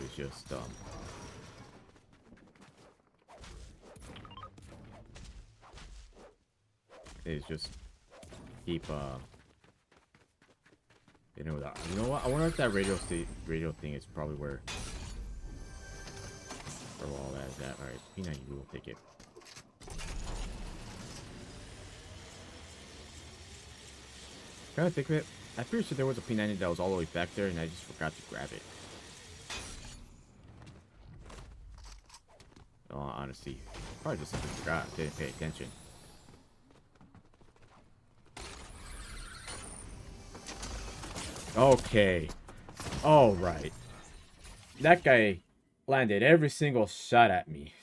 Speaker 1: is just keep you know that. You know what? I wonder if that radio thing is probably where all that is at. All right, P90, we will take it. Kind of think of it. I'm pretty sure there was a P90 that was all the way back there, and I just forgot to grab it. In all honesty, probably just forgot. Didn't pay attention. Okay. All right. That guy landed every single shot at me.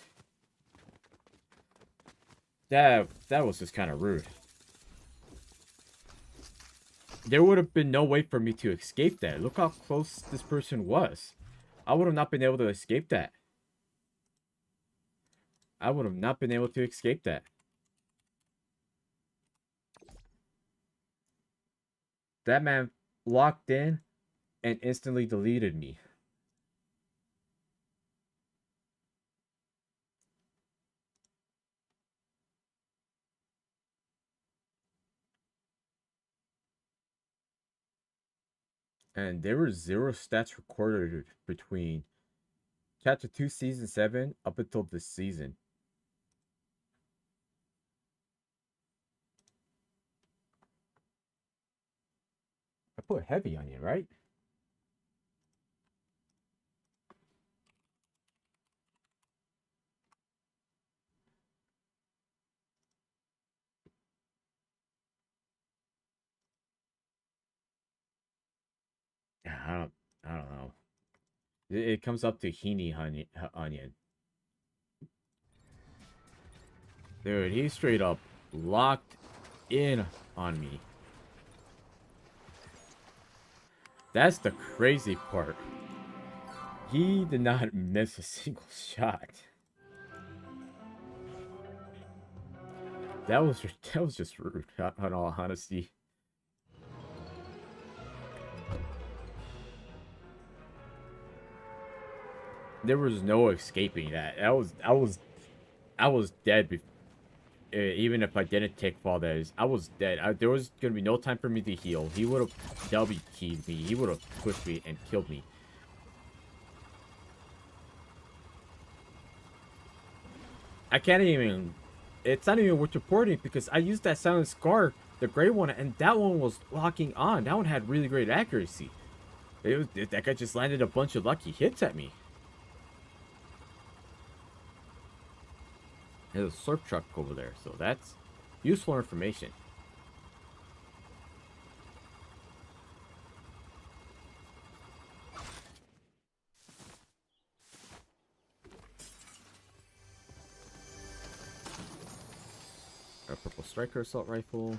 Speaker 1: That was just kind of rude. There would have been no way for me to escape that. Look how close this person was. I would have not been able to escape that. I would have not been able to escape that. That man locked in and instantly deleted me. And there were 0 stats recorded between Chapter 2 Season 7 up until this season. I put heavy on you, right? Yeah, I don't know. It comes up to Heaney Onion. Dude, he straight up locked in on me. That's the crazy part. He did not miss a single shot. That was just rude, in all honesty. There was no escaping that. I was dead even if I didn't take fall damage, I was dead. There was gonna be no time for me to heal. He would have W keyed me. He would have pushed me and killed me. I can't even. It's not even worth reporting because I used that silent scar, the gray one, and that one was locking on. That one had really great accuracy. That guy just landed a bunch of lucky hits at me. There's a slurp truck over there, so that's useful information. A purple striker assault rifle.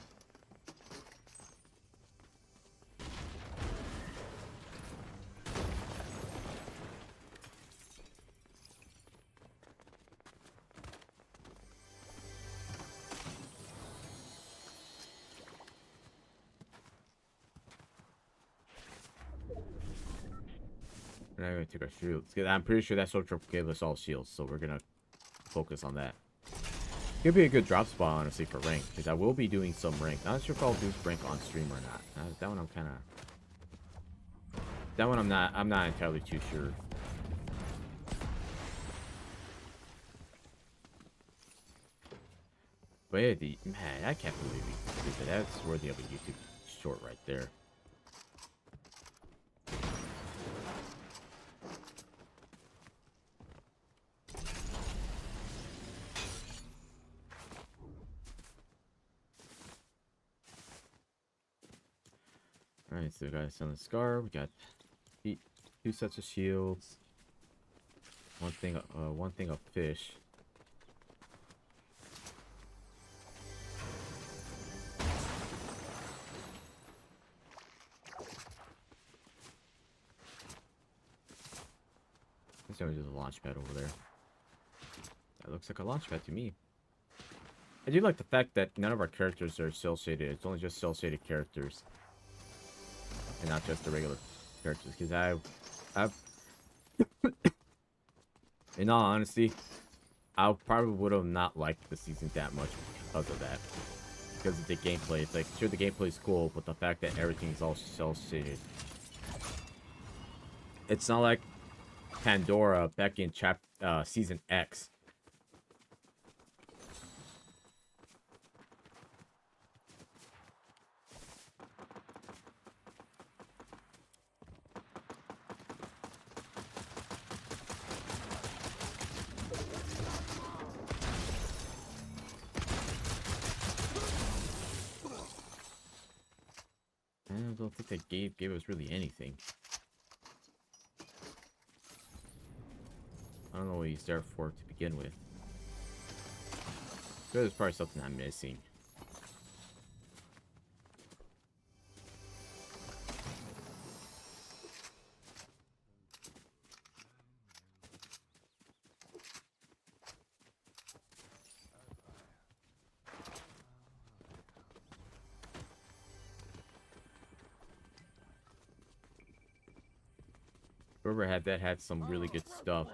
Speaker 1: We're not gonna take our shields. I'm pretty sure that sword truck gave us all shields, so we're gonna focus on that. Could be a good drop spot, honestly, for rank, because I will be doing some rank. Not sure if I'll do rank on stream or not. That one I'm kind of... That one I'm not entirely too sure. But yeah, man, I can't believe it. That's worthy of a YouTube short right there. Alright, so we got a silent scar, we got 2 sets of shields, one thing of fish. There's just a launch pad over there. That looks like a launch pad to me. I do like the fact that none of our characters are cell shaded. It's only just cell shaded characters. And not just the regular characters, because I've in all honesty, I probably would have not liked the season that much because of that. Because of the gameplay. It's like, sure, the gameplay is cool, but the fact that everything's all cel-shaded. It's not like Pandora back in season X. I don't think that gave us really anything. I don't know what he's there for to begin with. There's probably something I'm missing. Whoever had that had some really good stuff.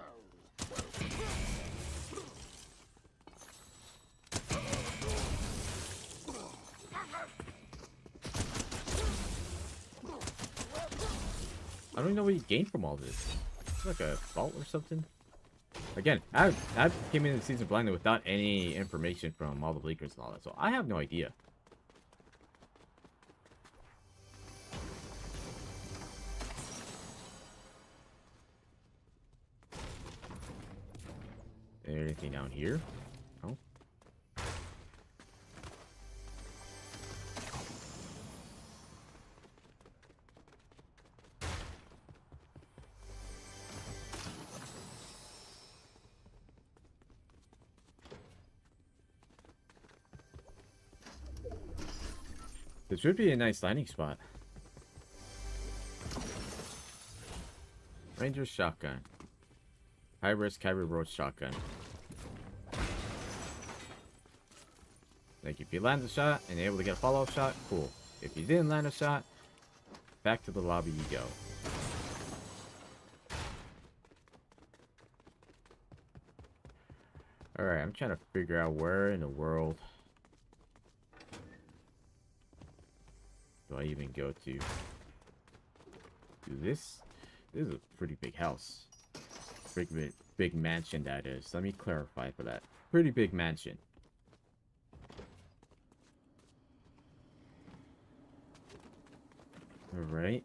Speaker 1: I don't even know what he gained from all this. It's like a vault or something. Again, I came into the season blindly without any information from all the leakers and all that, so I have no idea. Is there anything down here? No. This would be a nice landing spot. Ranger's shotgun. High risk, high reward shotgun. Like if you land a shot and able to get a follow-up shot, cool. If you didn't land a shot, back to the lobby you go. Alright, I'm trying to figure out where in the world do I even go to? Do this? This is a pretty big house. Big mansion, that is. Let me clarify for that. Pretty big mansion. Alright.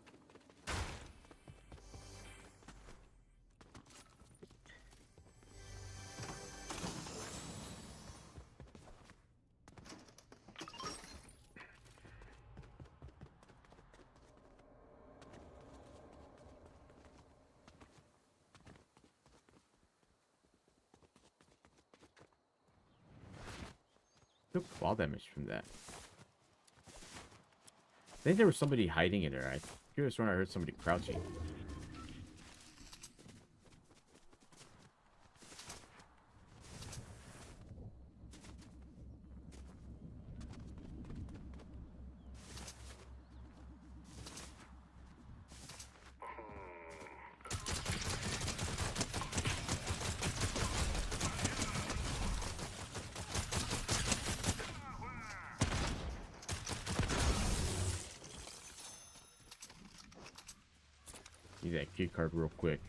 Speaker 1: Took fall damage from that. I think there was somebody hiding in there. I could have sworn I heard somebody crouching. Need that key card real quick.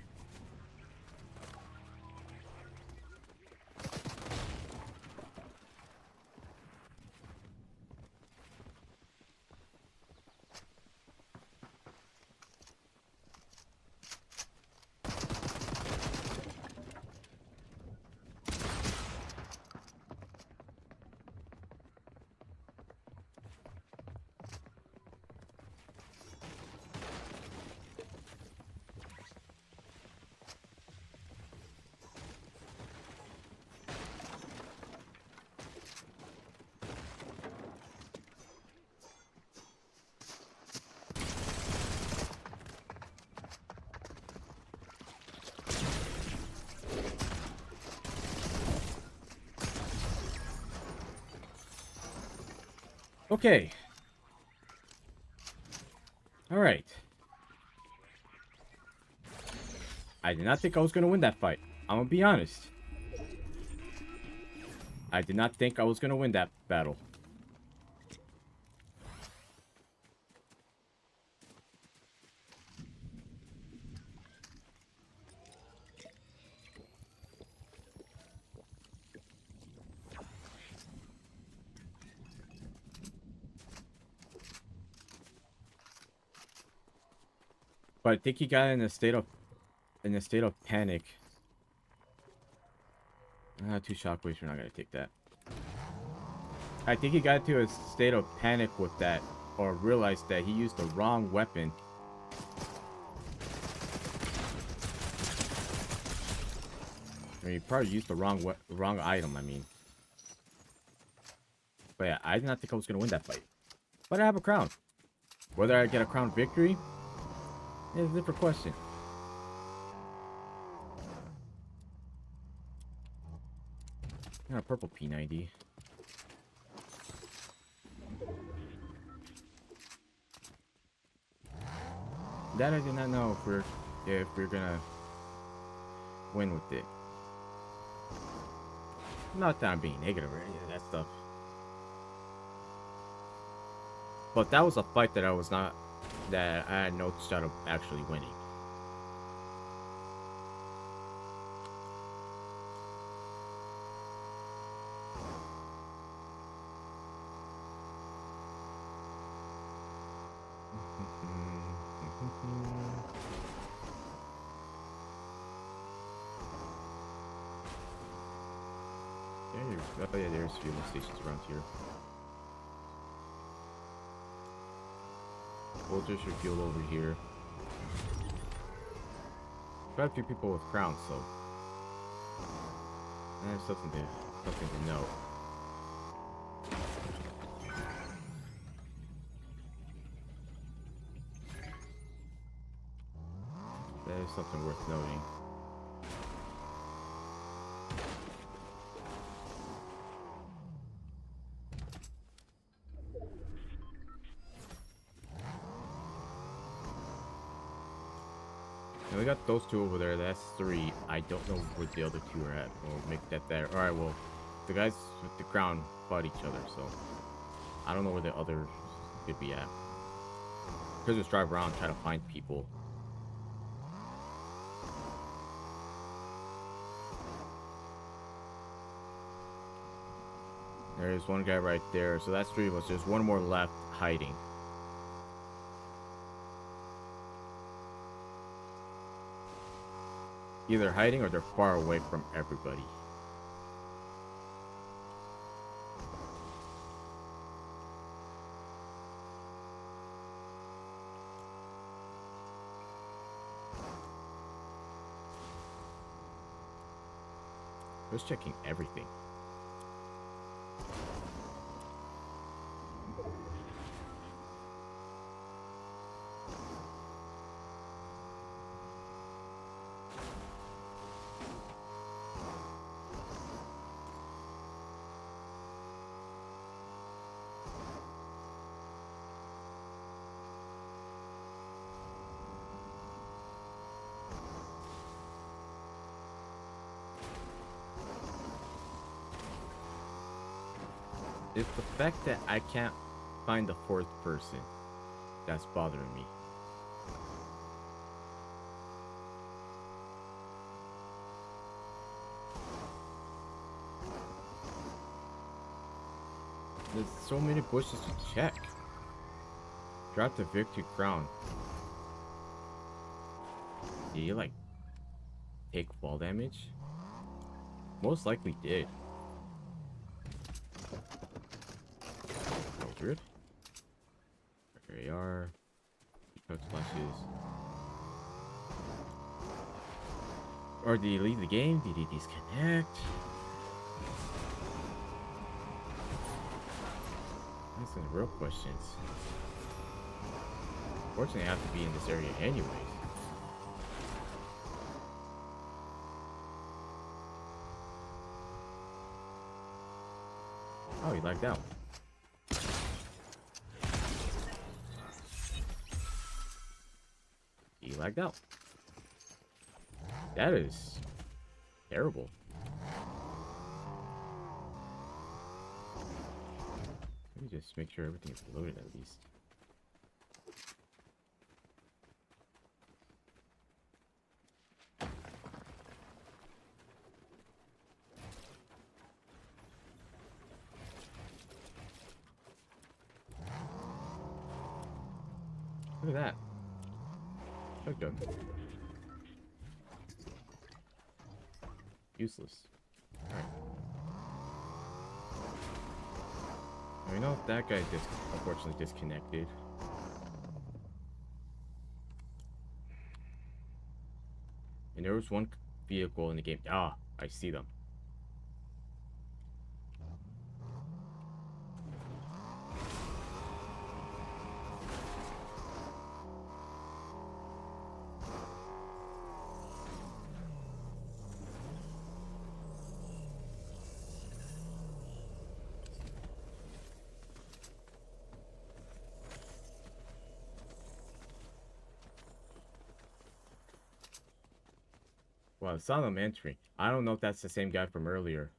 Speaker 1: Okay. Alright. I did not think I was going to win that fight. I'm going to be honest. I did not think I was going to win that battle. But I think he got in a state of panic. 2 shockwaves, we're not gonna take that. I think he got into a state of panic with that, or realized that he used the wrong weapon. I mean, he probably used the wrong item, I mean. But yeah, I did not think I was gonna win that fight. But I have a crown. Whether I get a crown victory is a different question. Got a purple P90. That I did not know if we're gonna win with it. Not that I'm being negative or any of that stuff. But that was a fight that I had no shot of actually winning. Oh yeah, there's fueling stations around here. We'll just refuel over here. Got a few people with crowns, so that's something to know. That is something worth noting. And we got those 2 over there. That's 3. I don't know where the other 2 are at. We'll make that there. Alright, well, the guys with the crown fought each other, so I don't know where the others could be at. Could just drive around, try to find people. There's one guy right there. So that's 3 of us. There's one more left hiding. Either hiding or they're far away from everybody. Just checking everything. It's the fact that I can't find the 4th person that's bothering me. There's so many bushes to check. Drop the victory crown. Did you, like, take fall damage? Most likely did. Mildred. AR. Chug splashes. Or did he leave the game? Did he disconnect? That's some real questions. Fortunately, I have to be in this area anyways. Oh, he lagged out. He lagged out. That is terrible. Let me just make sure everything is loaded at least. Look at that. Okay. Useless. Alright. I know that guy just unfortunately disconnected. And there was one vehicle in the game. Ah, I see them. Wow, I saw them entering. I don't know if that's the same guy from earlier.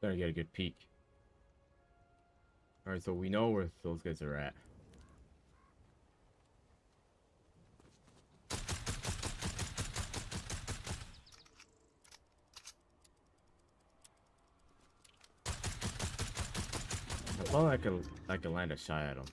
Speaker 1: Gotta get a good peek. Alright, so we know where those guys are at. I thought I could land a shot at them.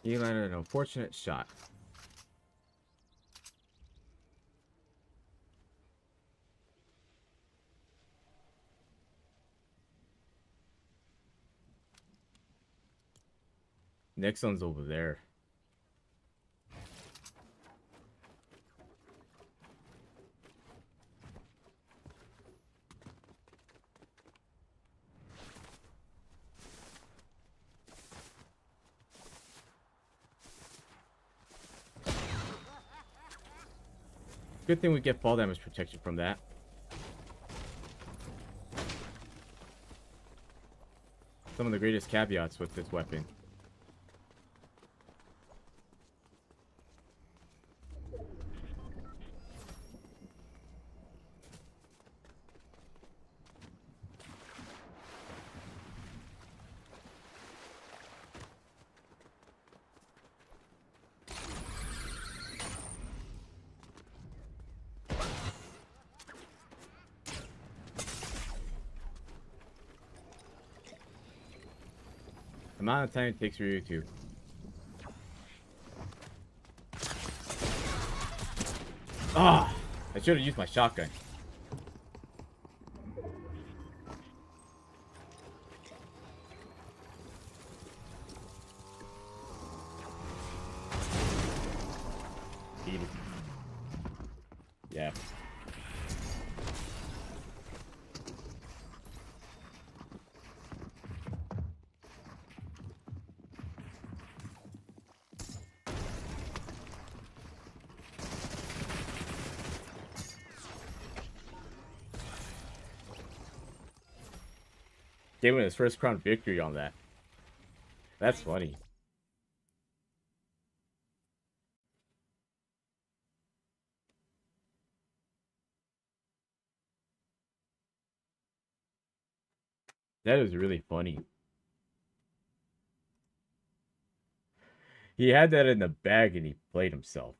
Speaker 1: He landed an unfortunate shot. Next one's over there. Good thing we get fall damage protection from that. Some of the greatest caveats with this weapon. The amount of time it takes for you to... Ah! I should have used my shotgun. Yeah. Gave him his first crown victory on that. That's funny. That is really funny. He had that in the bag and he played himself.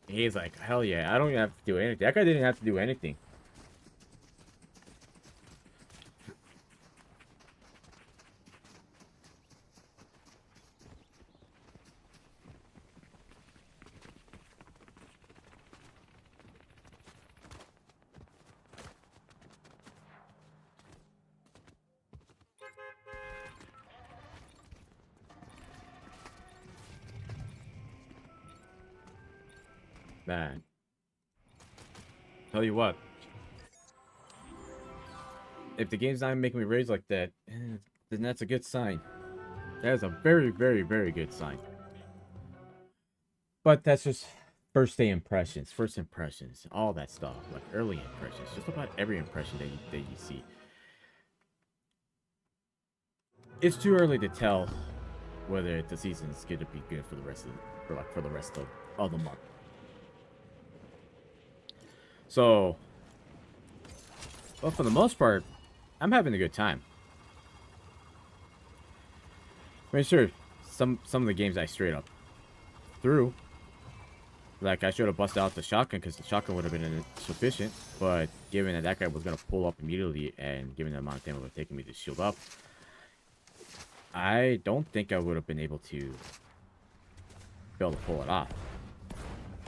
Speaker 1: He's like, hell yeah, I don't even have to do anything. That guy didn't have to do anything. Man. Tell you what. If the game's not making me rage like that, then that's a good sign. That is a very, very, very good sign. But that's just first day impressions, first impressions, all that stuff. Like early impressions. Just about every impression that you see. It's too early to tell whether the season is going to be good for the rest of for the rest of the month. So, well, for the most part, I'm having a good time. I mean, sure, some of the games I straight up threw, like I should have busted out the shotgun because the shotgun would have been insufficient. But given that guy was gonna pull up immediately, and given the amount of time it would have taken me to shield up, I don't think I would have been able to be able to pull it off.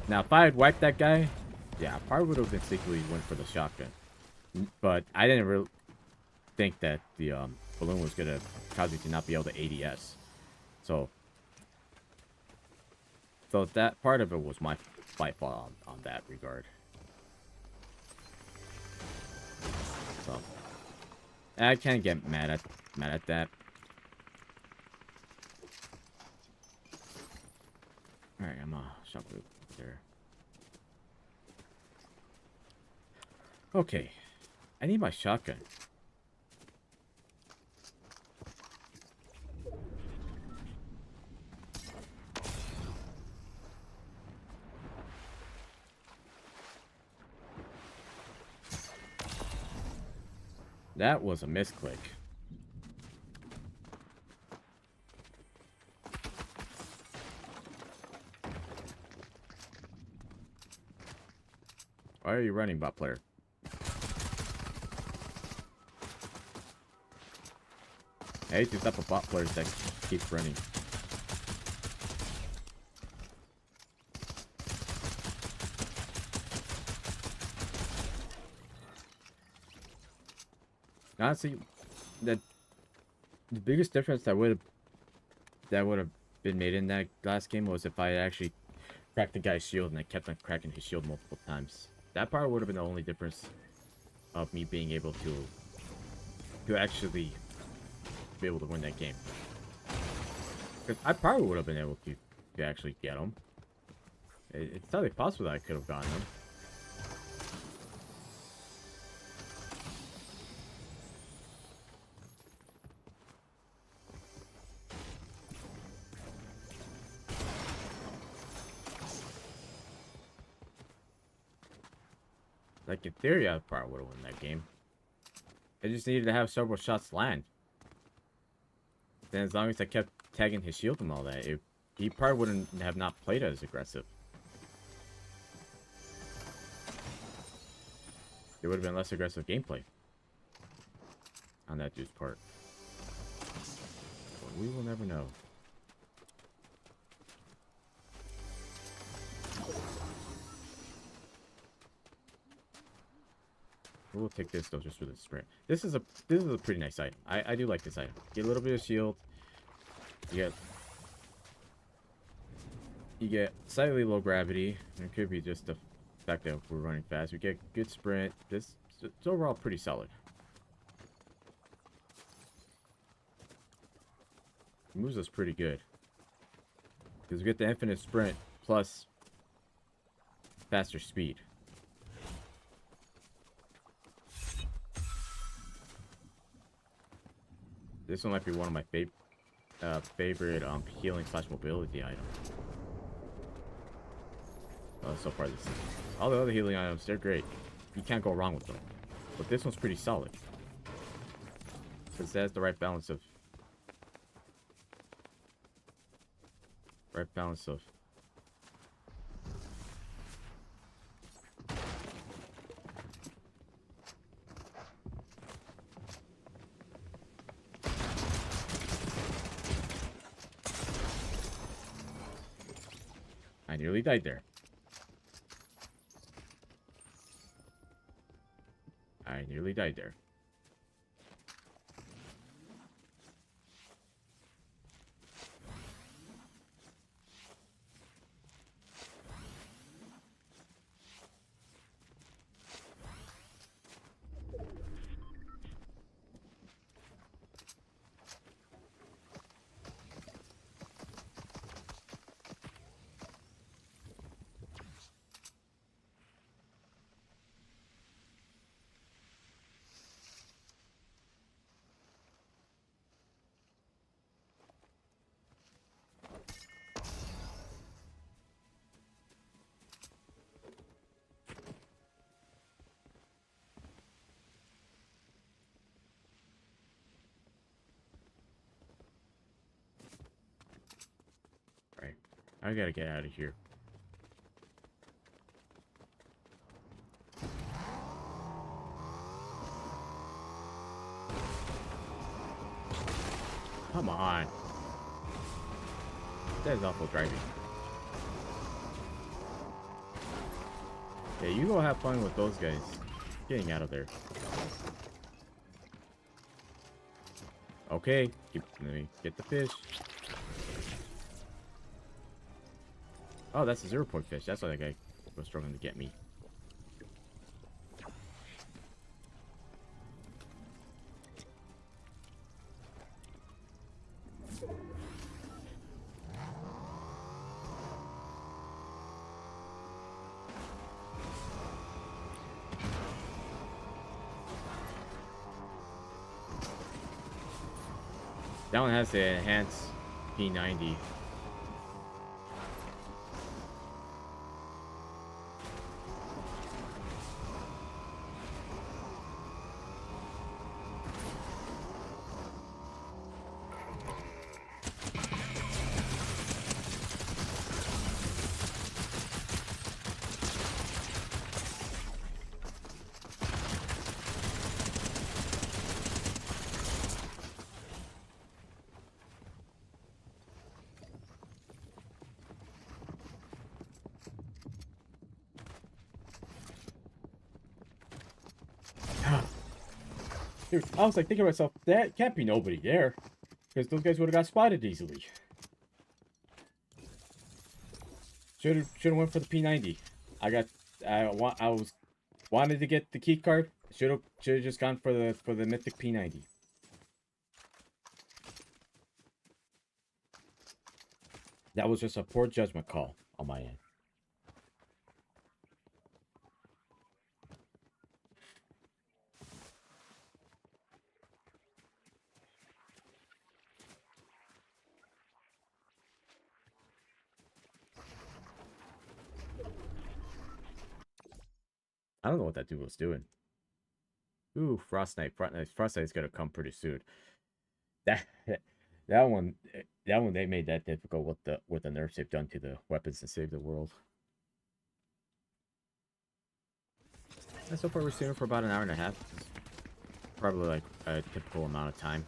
Speaker 1: Now, if I had wiped that guy, yeah, I probably would have instinctively went for the shotgun. But I didn't really think that the balloon was going to cause me to not be able to ADS. So that part of it was my fault on that regard. So I can't get mad at that. Alright, I'm shop loop there. Okay. I need my shotgun. That was a misclick. Why are you running, bot player? I hate these type of bot players that keep running. Honestly, the biggest difference that would have been made in that last game was if I actually cracked the guy's shield and I kept on cracking his shield multiple times. That part would have been the only difference of me being able to actually be able to win that game. Because I probably would have been able to actually get him. It's totally possible that I could have gotten him. Like, in theory, I probably would have won that game. I just needed to have several shots land. Then as long as I kept tagging his shield and all that, he probably wouldn't have not played as aggressive. It would have been less aggressive gameplay on that dude's part. But we will never know. We'll take this though, just for the sprint. This is a pretty nice item. I do like this item. Get a little bit of shield. You get slightly low gravity. It could be just the fact that we're running fast. We get good sprint. It's overall pretty solid. It moves us pretty good because we get the infinite sprint plus faster speed. This one might be one of my favorite healing / mobility items. So far this season. All the other healing items, they're great. You can't go wrong with them. But this one's pretty solid. Because it has the right balance of... I nearly died there. I nearly died there. I gotta get out of here. Come on. That is awful driving. Yeah, you go have fun with those guys. Getting out of there. Okay, let me get the fish. Oh, that's a 0-point fish. That's why that guy was struggling to get me. That one has the enhanced P90. Dude, I was like thinking to myself, that can't be nobody there. Because those guys would have got spotted easily. Should have went for the P90. I was wanted to get the key card. Should have just gone for the mythic P90. That was just a poor judgment call on my end. I don't know what that dude was doing. Ooh, Frost Knight. Frost Knight's gonna come pretty soon. That that one they made that difficult with the nerfs they've done to the weapons to save the world. And so far we're streaming for about an hour and a half. Probably like a typical amount of time.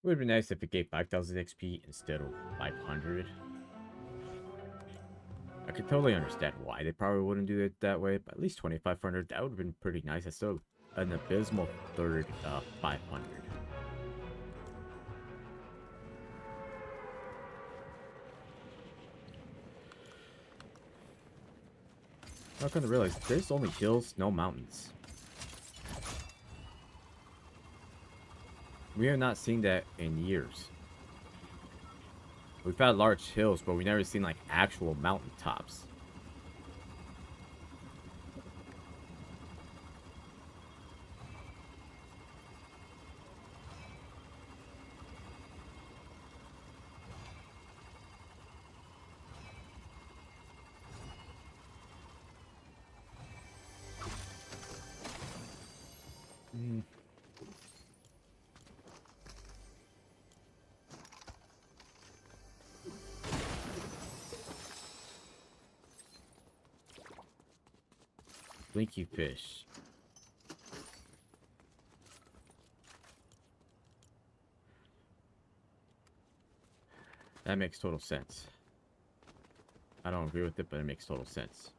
Speaker 1: It would be nice if it gave 5,000 XP instead of 500. I could totally understand why they probably wouldn't do it that way, but at least 2,500, that would have been pretty nice. That's still an abysmal third 500. I'm going to realize there's only hills, no mountains. We have not seen that in years. We've had large hills, but we've never seen like actual mountain tops. Blinky fish. That makes total sense. I don't agree with it, but it makes total sense.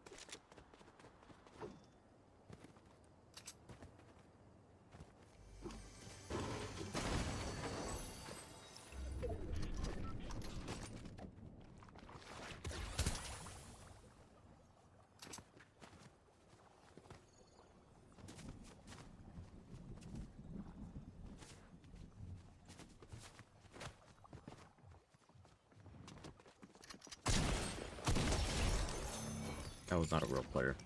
Speaker 1: That was not a real player.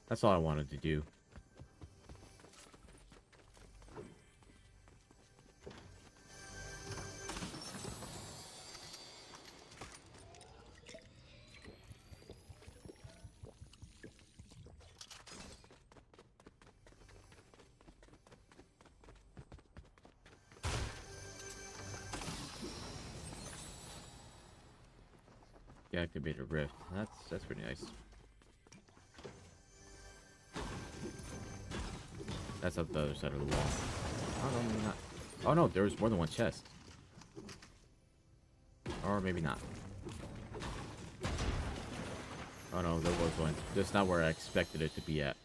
Speaker 1: That's all I wanted to do. Yeah, activate a rift. That's pretty nice. That's up the other side of the wall. Oh no, maybe not. Oh no, there was more than one chest. Or maybe not. Oh no, there was one. Just not where I expected it to be at.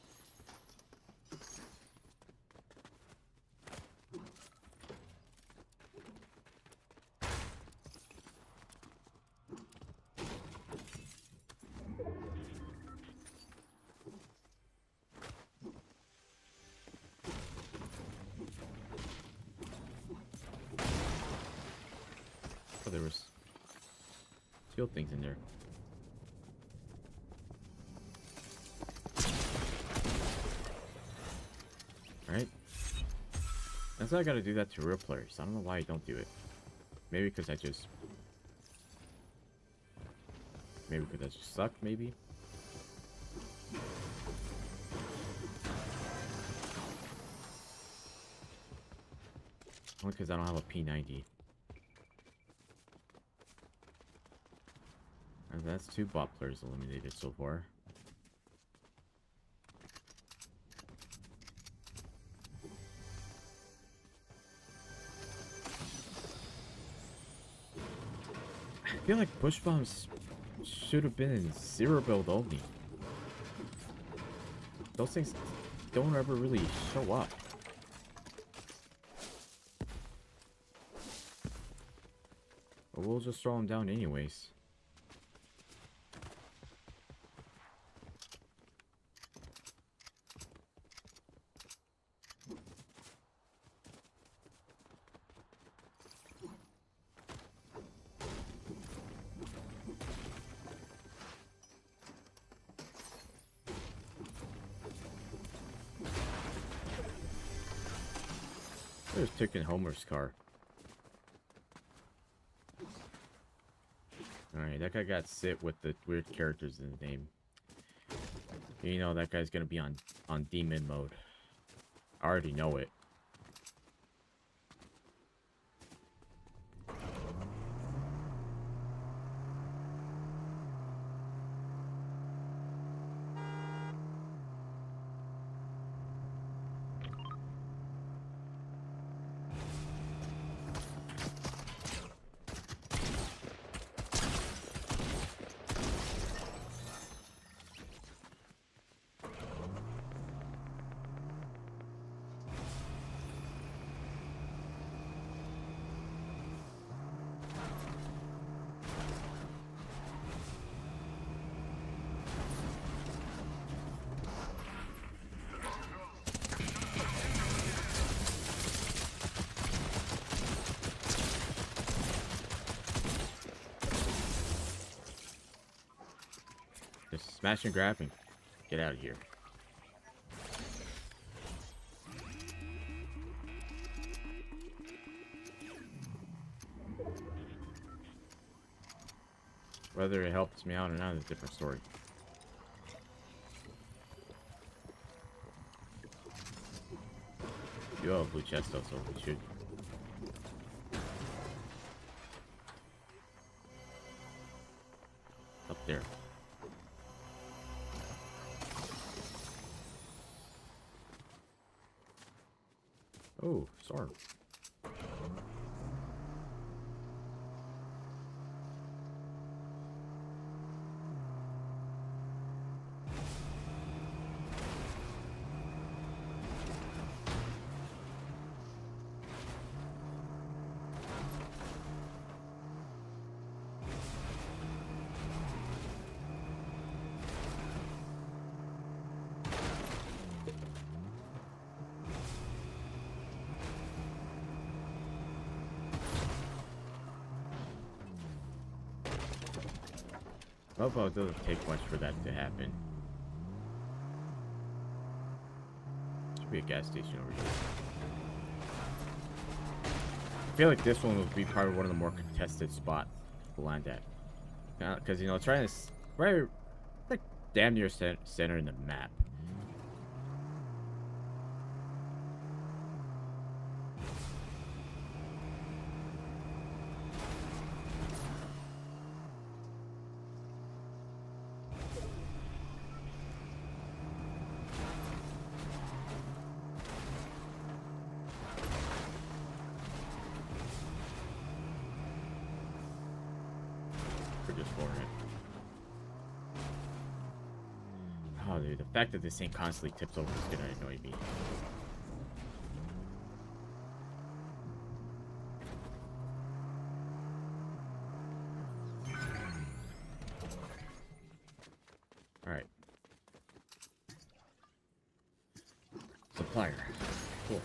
Speaker 1: Steal things in there. Alright. That's why I gotta do that to real players. I don't know why I don't do it. Maybe because I just... Maybe because I just suck, maybe? Only because I don't have a P90. And that's 2 bot players eliminated so far. I feel like push bombs should have been in 0 build only. Those things don't ever really show up. But we'll just throw them down anyways. There's taking Homer's car. Alright, that guy got sit with the weird characters in the name. You know that guy's gonna be on demon mode. I already know it. Just smash and grab and get out of here. Whether it helps me out or not is a different story. You have a blue chest though, so we should. Up there. Oh, sorry. Well, it doesn't take much for that to happen. Should be a gas station over here. I feel like this one will be probably one of the more contested spots to land at. Because, you know, it's right like damn near center in the map. Oh, dude, the fact that this thing constantly tips over is gonna annoy me. Alright. Supplier. Cool.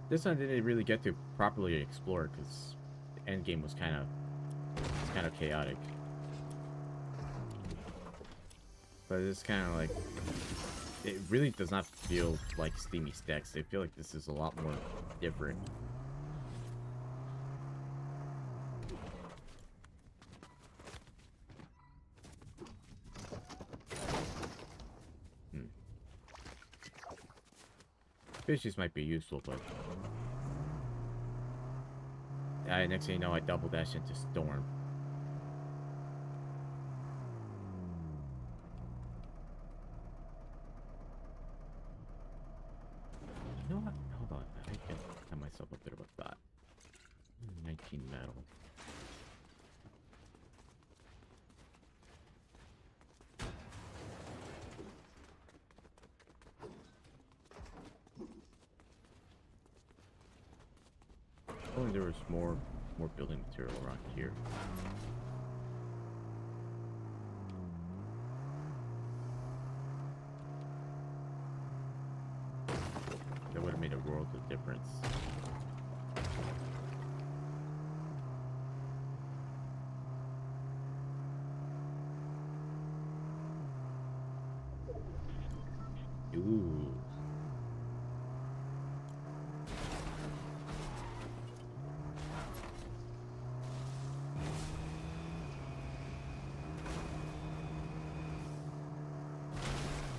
Speaker 1: This one didn't really get to properly explore because the end game was kind of chaotic. But it's kind of like, it really does not feel like Steamy Stacks. I feel like this is a lot more different. Fishes might be useful, but next thing you know, I double dash into Storm. You know what? Hold on. I can have myself a bit of a thought. 19 metal. If only there was more building material around here. That would have made a world of difference. Ooh.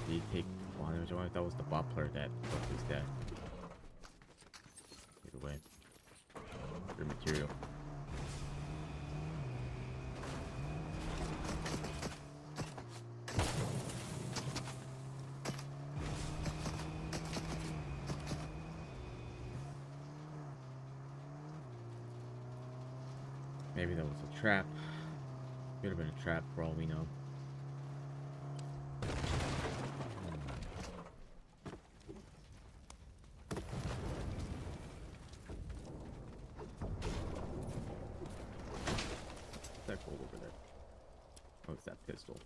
Speaker 1: Did he take one damage? I wonder if that was the bot player that was his death. Either way. Good material. Maybe that was a trap. Could have been a trap for all we know. What's that gold over there? Oh, it's that pistol.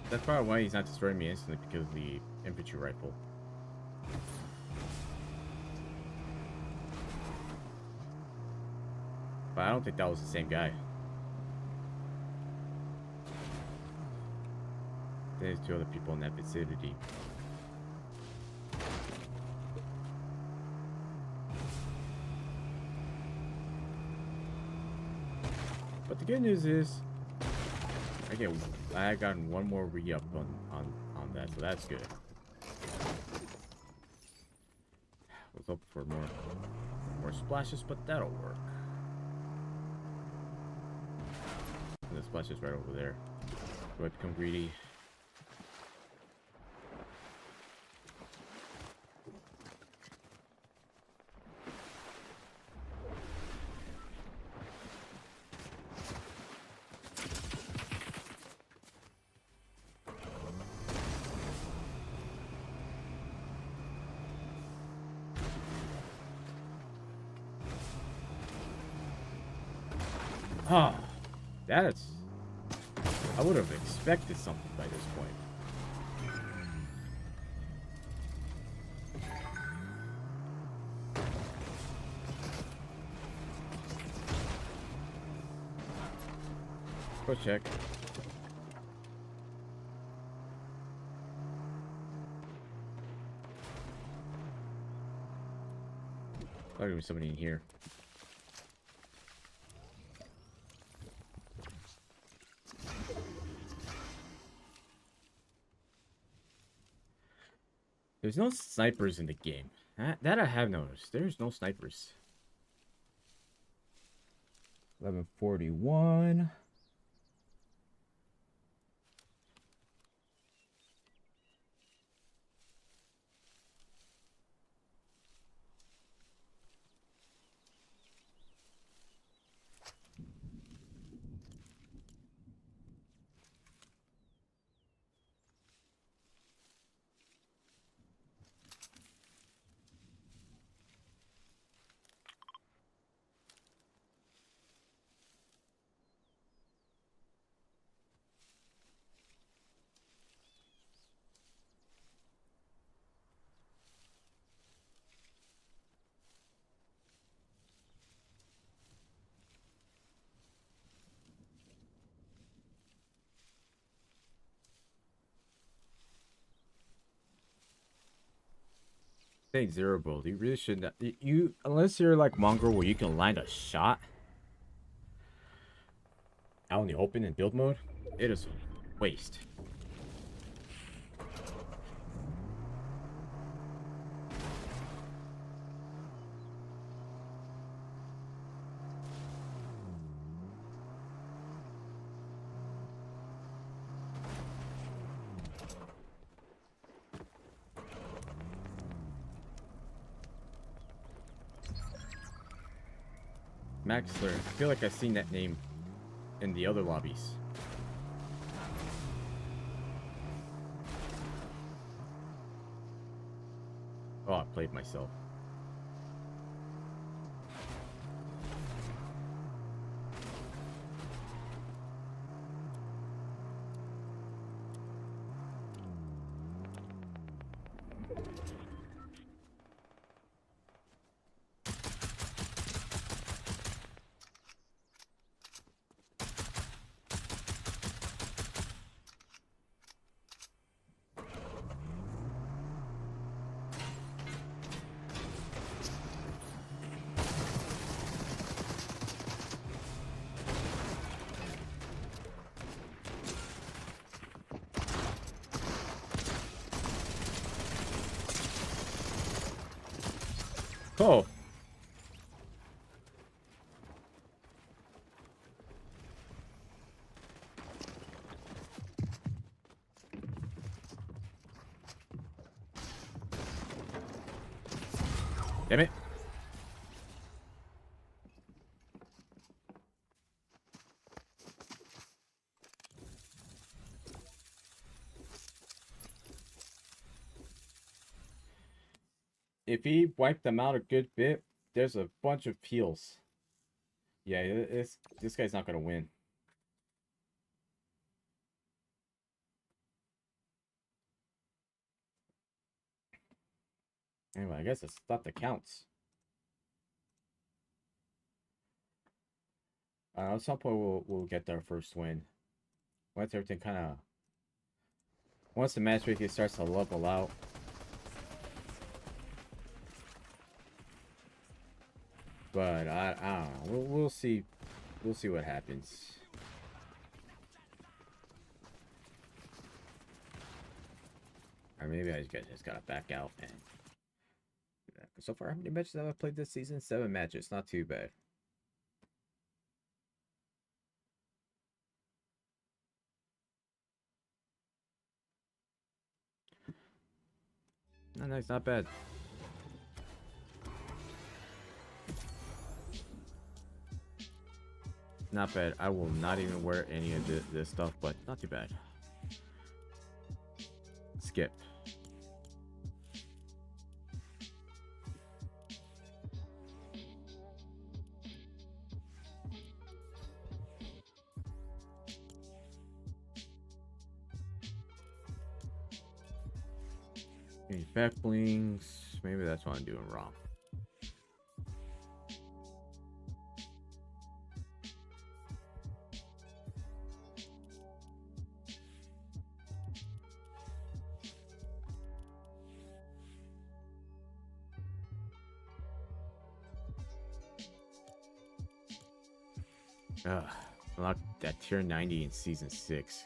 Speaker 1: That's probably why he's not destroying me instantly, because of the infantry rifle. But I don't think that was the same guy. There's two other people in that vicinity. But the good news is, I got one more re-up on that, so that's good. Was hoping for more splashes, but that'll work. And the splash is right over there. Do I become greedy? Ah, that's... I would have expected something by this point. Go check. There's gonna be somebody in here. There's no snipers in the game. That I have noticed. There's no snipers. 1141. Staying zero build. You really shouldn't. You unless you're like Mongrel where you can land a shot out in the open in build mode, it is a waste. Maxler. I feel like I've seen that name in the other lobbies. Oh, I played myself. Oh. Damn it. If he wiped them out a good bit, there's a bunch of peels. Yeah, this guy's not gonna win. Anyway, I guess it's stuff that counts. At some point we'll get our first win. Once everything once the matchmaking starts to level out. But I don't know. We'll see. We'll see what happens. Or maybe I just gotta back out and do that. So far, how many matches have I played this season? 7 matches. Not too bad. No, nice, not bad. Not bad. I will not even wear any of this stuff, but not too bad. Skip. Any back blings. Maybe that's what I'm doing wrong. Unlocked that tier 90 in season 6.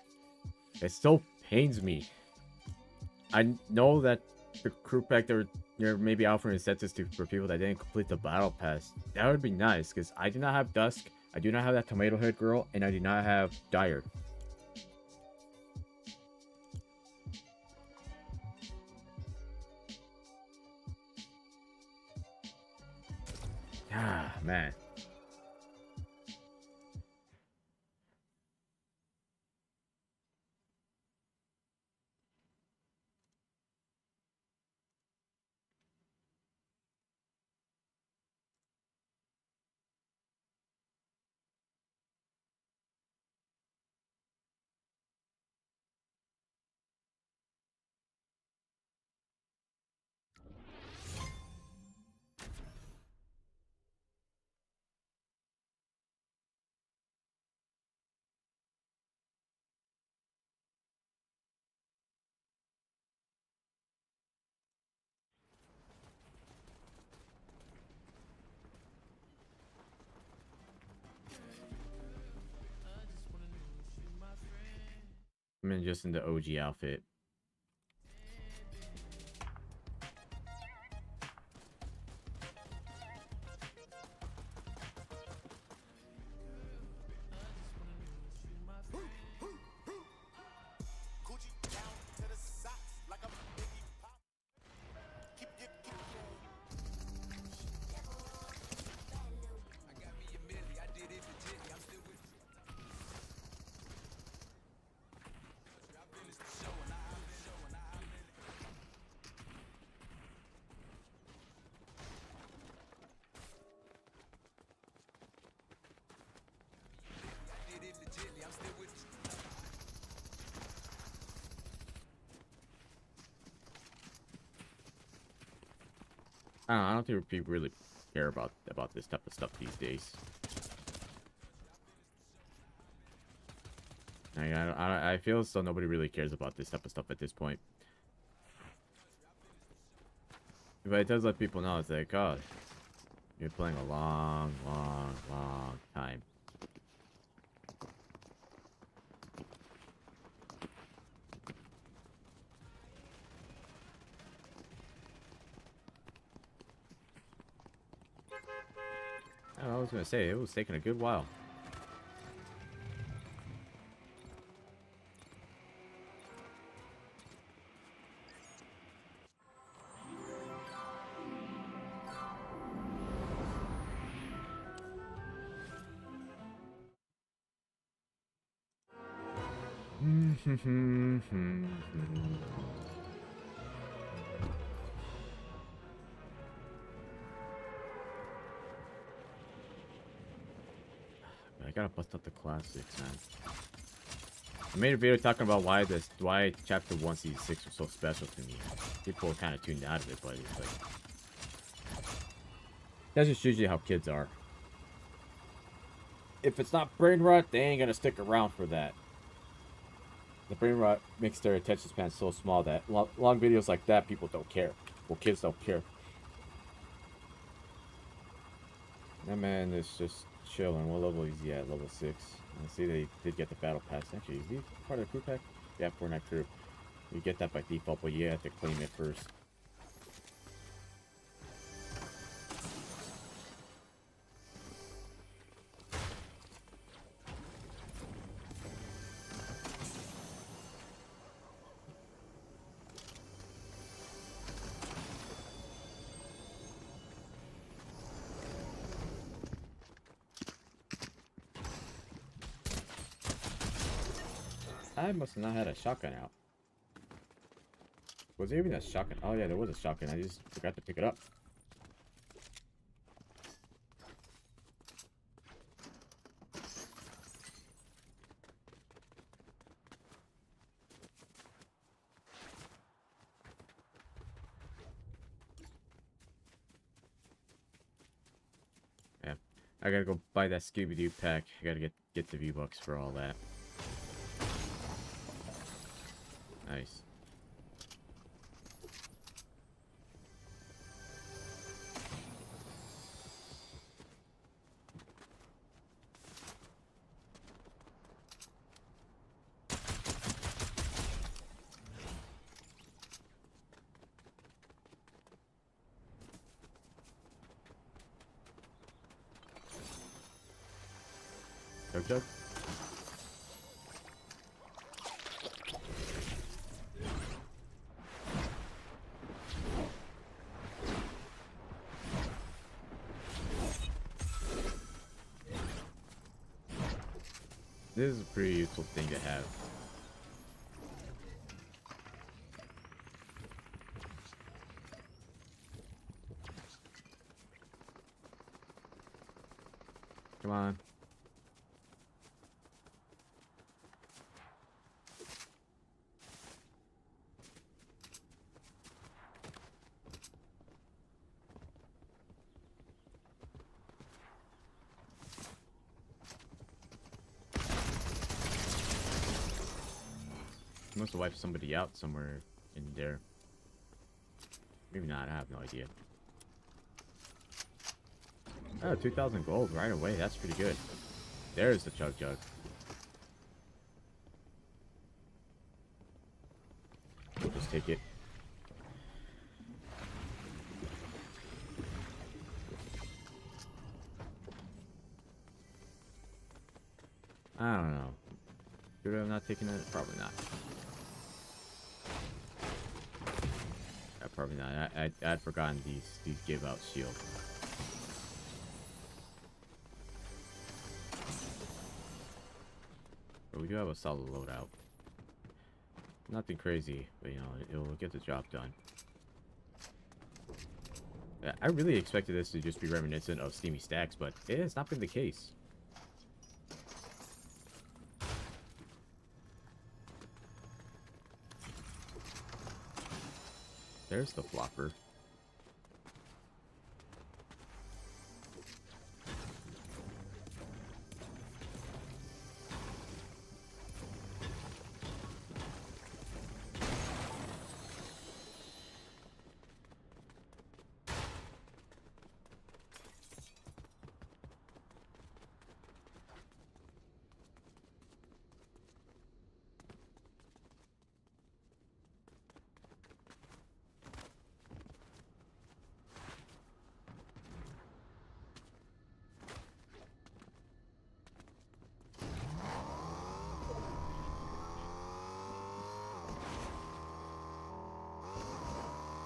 Speaker 1: It still pains me. I know that the crew pack they're maybe offering incentives for people that didn't complete the battle pass. That would be nice because I do not have Dusk, I do not have that tomato head girl, and I do not have Dyer. Ah, man. I'm just in the OG outfit. I don't think people really care about this type of stuff these days. I feel as though nobody really cares about this type of stuff at this point. But it does let people know, it's like, oh, you're playing a long time. I was gonna say, it was taking a good while. I gotta bust out the classics, man. I made a video talking about why chapter 1 season 6 was so special to me. People were kind of tuned out of it, but it's like, that's just usually how kids are. If it's not brain rot, they ain't gonna stick around for that. The brain rot makes their attention span so small that long videos like that, people don't care. Well, kids don't care. That man is just chilling. What level is he at? Level 6. I see they did get the battle pass. Actually, is he part of the crew pack? Yeah, Fortnite crew. You get that by default, but you have to claim it first. I must have not had a shotgun out. Was there even a shotgun? Oh yeah, there was a shotgun. I just forgot to pick it up. Yeah, I gotta go buy that Scooby-Doo pack. I gotta get the V-Bucks for all that. Nice. Chug. This is a pretty useful thing to have. Come on. Must have wiped somebody out somewhere in there. Maybe not, I have no idea. Oh, 2,000 gold right away. That's pretty good. There's the chug jug. take it. I don't know. Should I have not taken it? Probably not. Yeah, probably not. I'd forgotten these give out shield. But we do have a solid loadout. Nothing crazy, but you know, it'll get the job done. Yeah, I really expected this to just be reminiscent of Steamy Stacks, but it has not been the case. There's the flopper.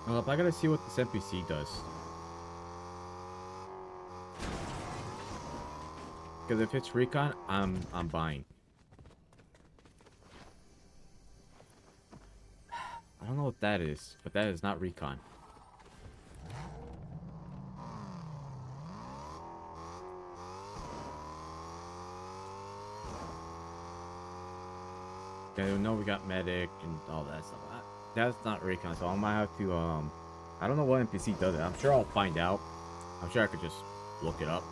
Speaker 1: Well, if I gotta see what this NPC does. Because if it's recon, I'm buying. I don't know what that is, but that is not recon. Okay, no, we got medic and all that stuff. That's not recon, so I might have to, I don't know what NPC does it. I'm sure I'll find out. I'm sure I could just look it up.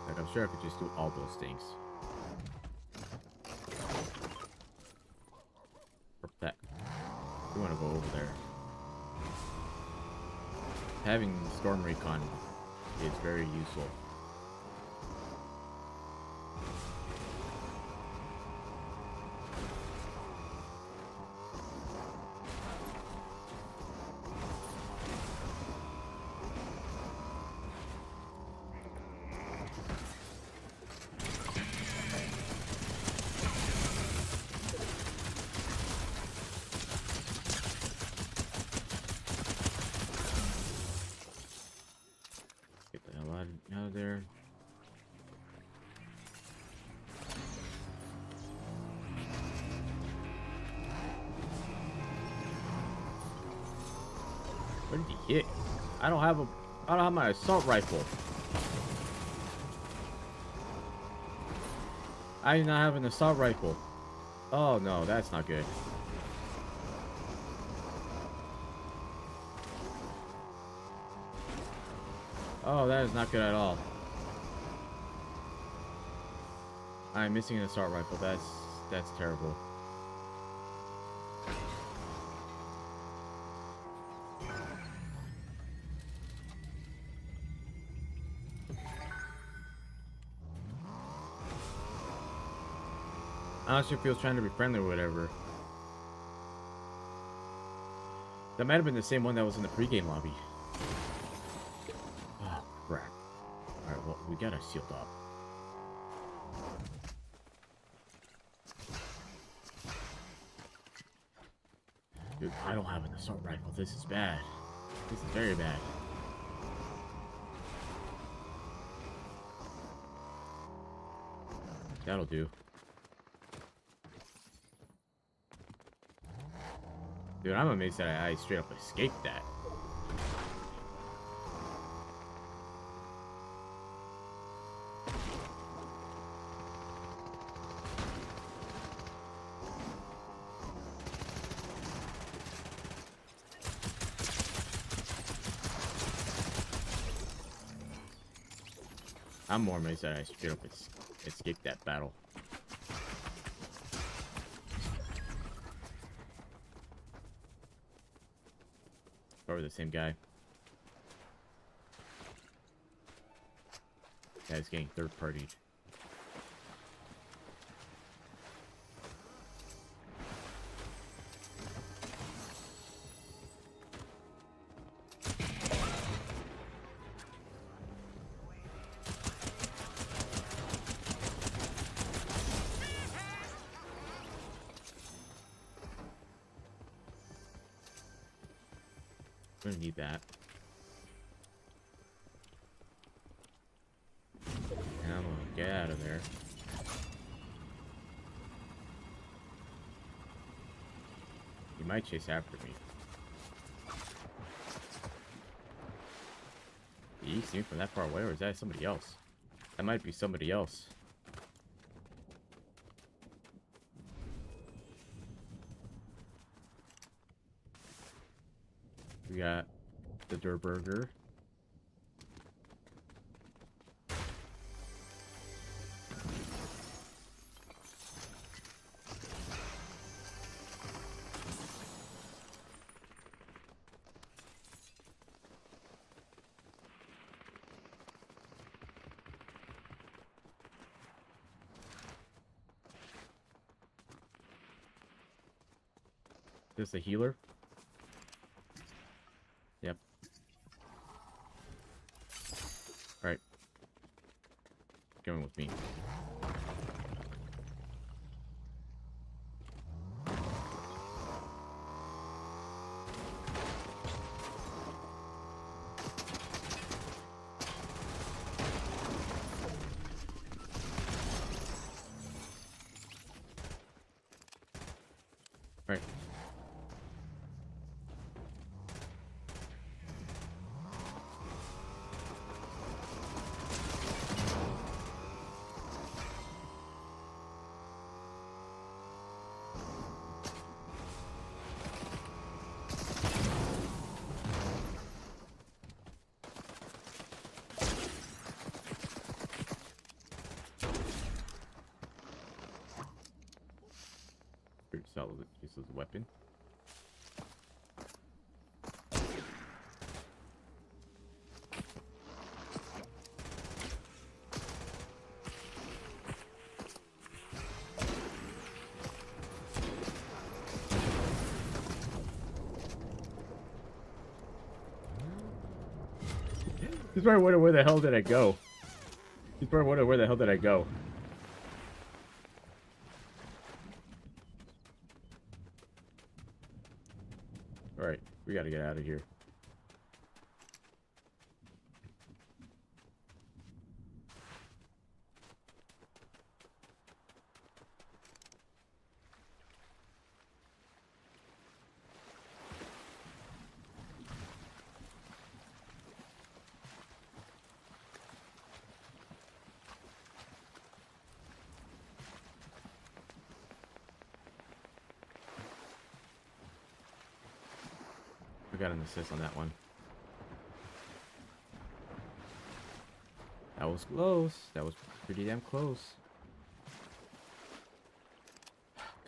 Speaker 1: Like, I'm sure I could just do all those things. Protect. We want to go over there. Having Storm Recon is very useful. Out of there. Where did he hit? I don't have my assault rifle. I do not have an assault rifle. Oh no, that's not good. Oh, that is not good at all. I'm missing an assault rifle. That's terrible. I'm not sure if he was trying to be friendly or whatever. That might have been the same one that was in the pregame lobby. Oh, crap. Alright, well, we gotta shield up. Dude, I don't have an assault rifle. This is bad. This is very bad. That'll do. Dude, I'm amazed that I straight up escaped that. I'm more amazed that I straight up escaped that battle. Or the same guy. Guy's getting third-partied. We're gonna need that. And I'm gonna get out of there. He might chase after me. Did he see me from that far away, or is that somebody else? That might be somebody else. We got the Der Burger. This a healer? Yep. Alright. Going with me. Alright. Pretty solid use as a weapon. He's probably wondering where the hell did I go. He's probably wondering where the hell did I go. Alright, we gotta get out of here. We got an assist on that one. That was close. That was pretty damn close.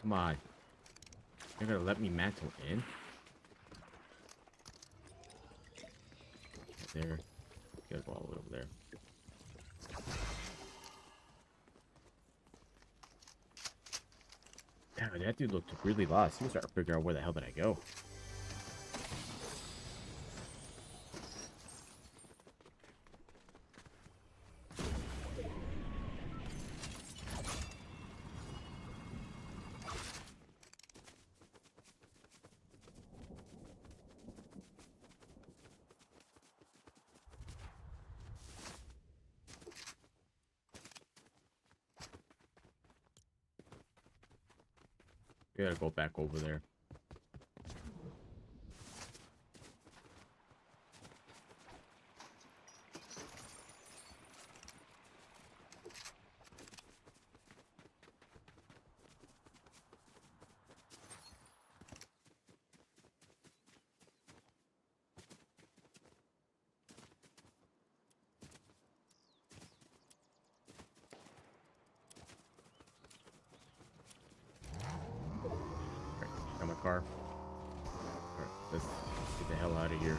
Speaker 1: Come on. You're gonna let me mantle in? There. Gotta go all the way over there. Damn, that dude looked really lost. He was trying to figure out where the hell did I go. We gotta go back over there. Got my car. Alright, let's get the hell out of here.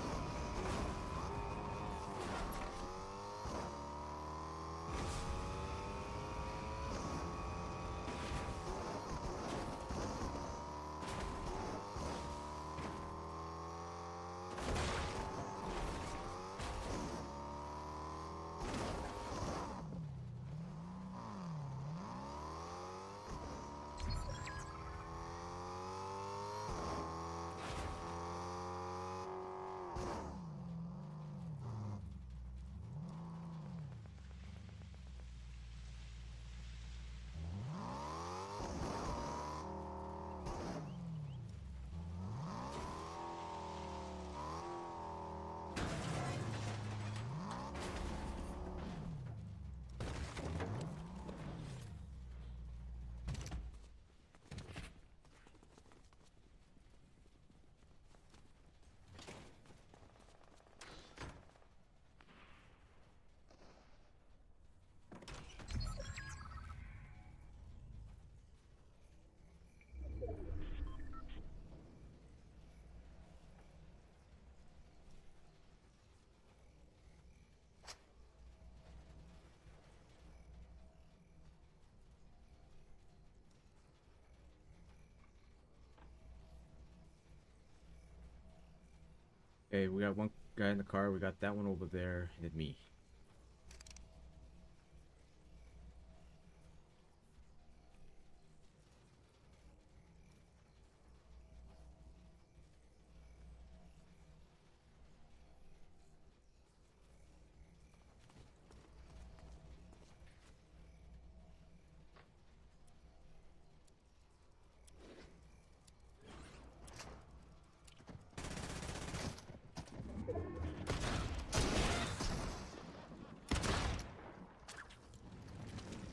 Speaker 1: Okay, we got one guy in the car. We got that one over there, and then me.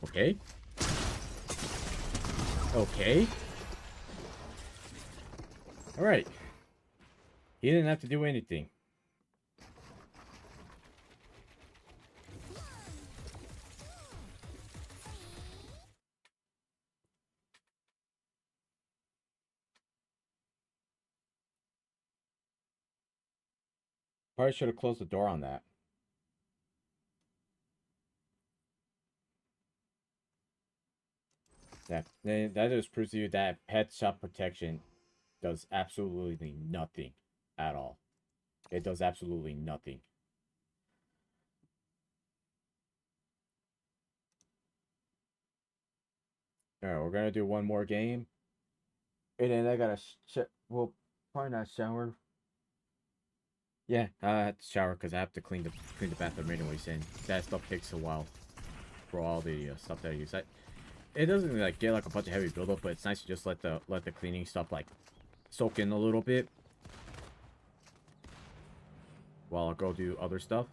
Speaker 1: Okay. Okay. Alright. He didn't have to do anything. Probably should have closed the door on that. That just proves to you that pet shop protection does absolutely nothing at all. It does absolutely nothing. Alright, we're gonna do one more game. And then I gotta well, probably not shower. Yeah, I have to shower because I have to clean the bathroom anyways, and that stuff takes a while for all the stuff that I use. It doesn't like get like a bunch of heavy buildup, but it's nice to just let the cleaning stuff like soak in a little bit while I go do other stuff.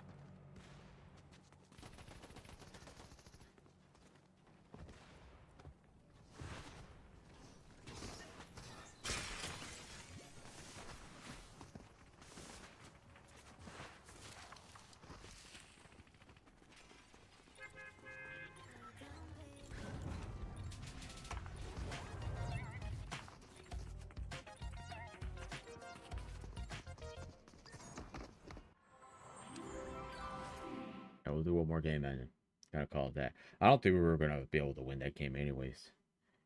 Speaker 1: Yeah, we'll do one more game and kind of call it that. I don't think we were gonna be able to win that game anyways.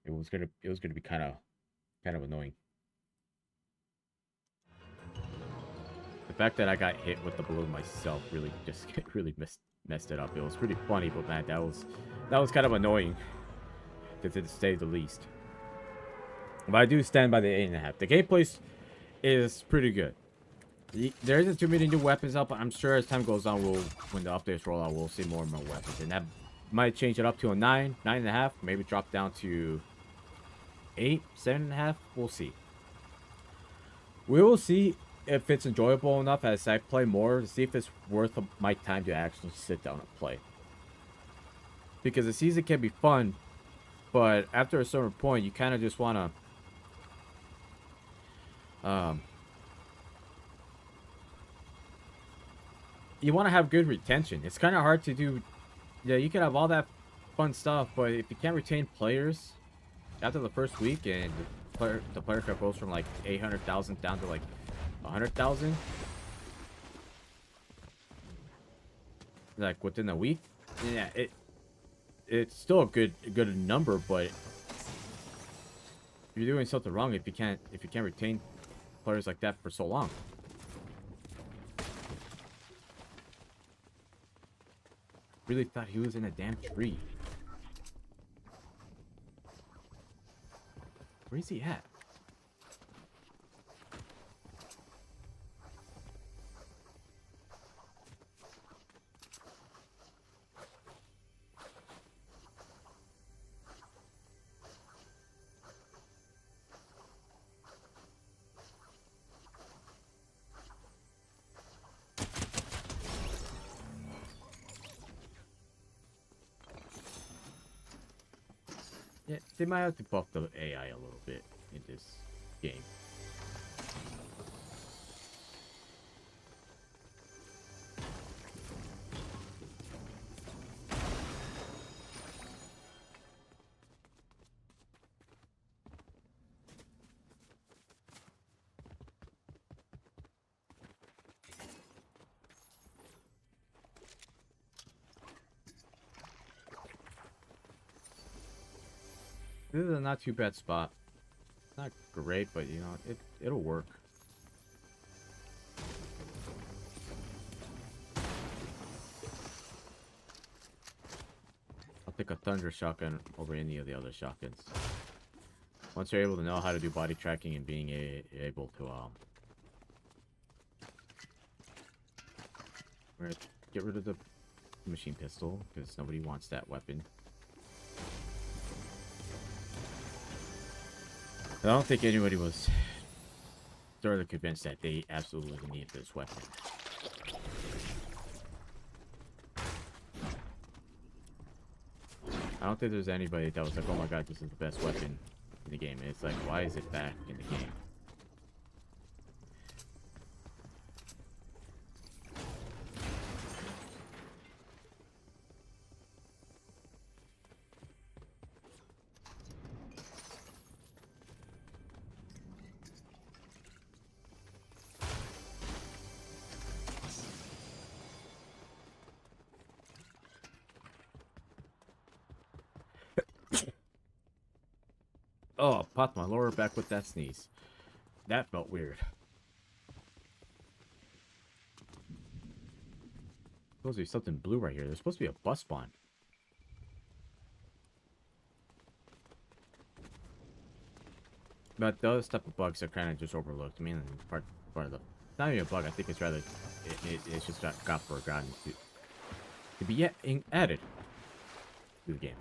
Speaker 1: It was gonna be kind of annoying. The fact that I got hit with the balloon myself really just really messed it up. It was pretty funny, but man, that was kind of annoying, to say the least. But I do stand by the 8.5. The gameplay is pretty good. There isn't too many new weapons out, but I'm sure as time goes on, when the updates roll out, we'll see more and more weapons, and that might change it up to a 9, 9.5, maybe drop down to 8, 7.5. We'll see. We will see if it's enjoyable enough as I play more to see if it's worth my time to actually sit down and play. Because the season can be fun, but after a certain point, you kind of just want to, you want to have good retention. It's kind of hard to do. Yeah, you can have all that fun stuff, but if you can't retain players after the first week, and the player count goes from like 800,000 down to like 100,000, like within a week, yeah, it's still a good number, but you're doing something wrong if you can't retain players like that for so long. Really thought he was in a damn tree. Where's he at? Yeah, they might have to buff the AI a little bit in this game. This is a not too bad spot. Not great, but you know, it'll work. pick a thunder shotgun over any of the other shotguns. Once you're able to know how to do body tracking and being able to we're gonna get rid of the machine pistol because nobody wants that weapon. I don't think anybody was thoroughly convinced that they absolutely needed this weapon. I don't think there's anybody that was like, oh my god, this is the best weapon in the game. And it's like, why is it back in the game? Oh, popped my lower back with that sneeze. That felt weird. Supposed to be something blue right here. There's supposed to be a bus spawn. But those type of bugs are kind of just overlooked. I mean, part of the... Not even a bug. I think it's rather... It's just got forgotten to be yet added to the game.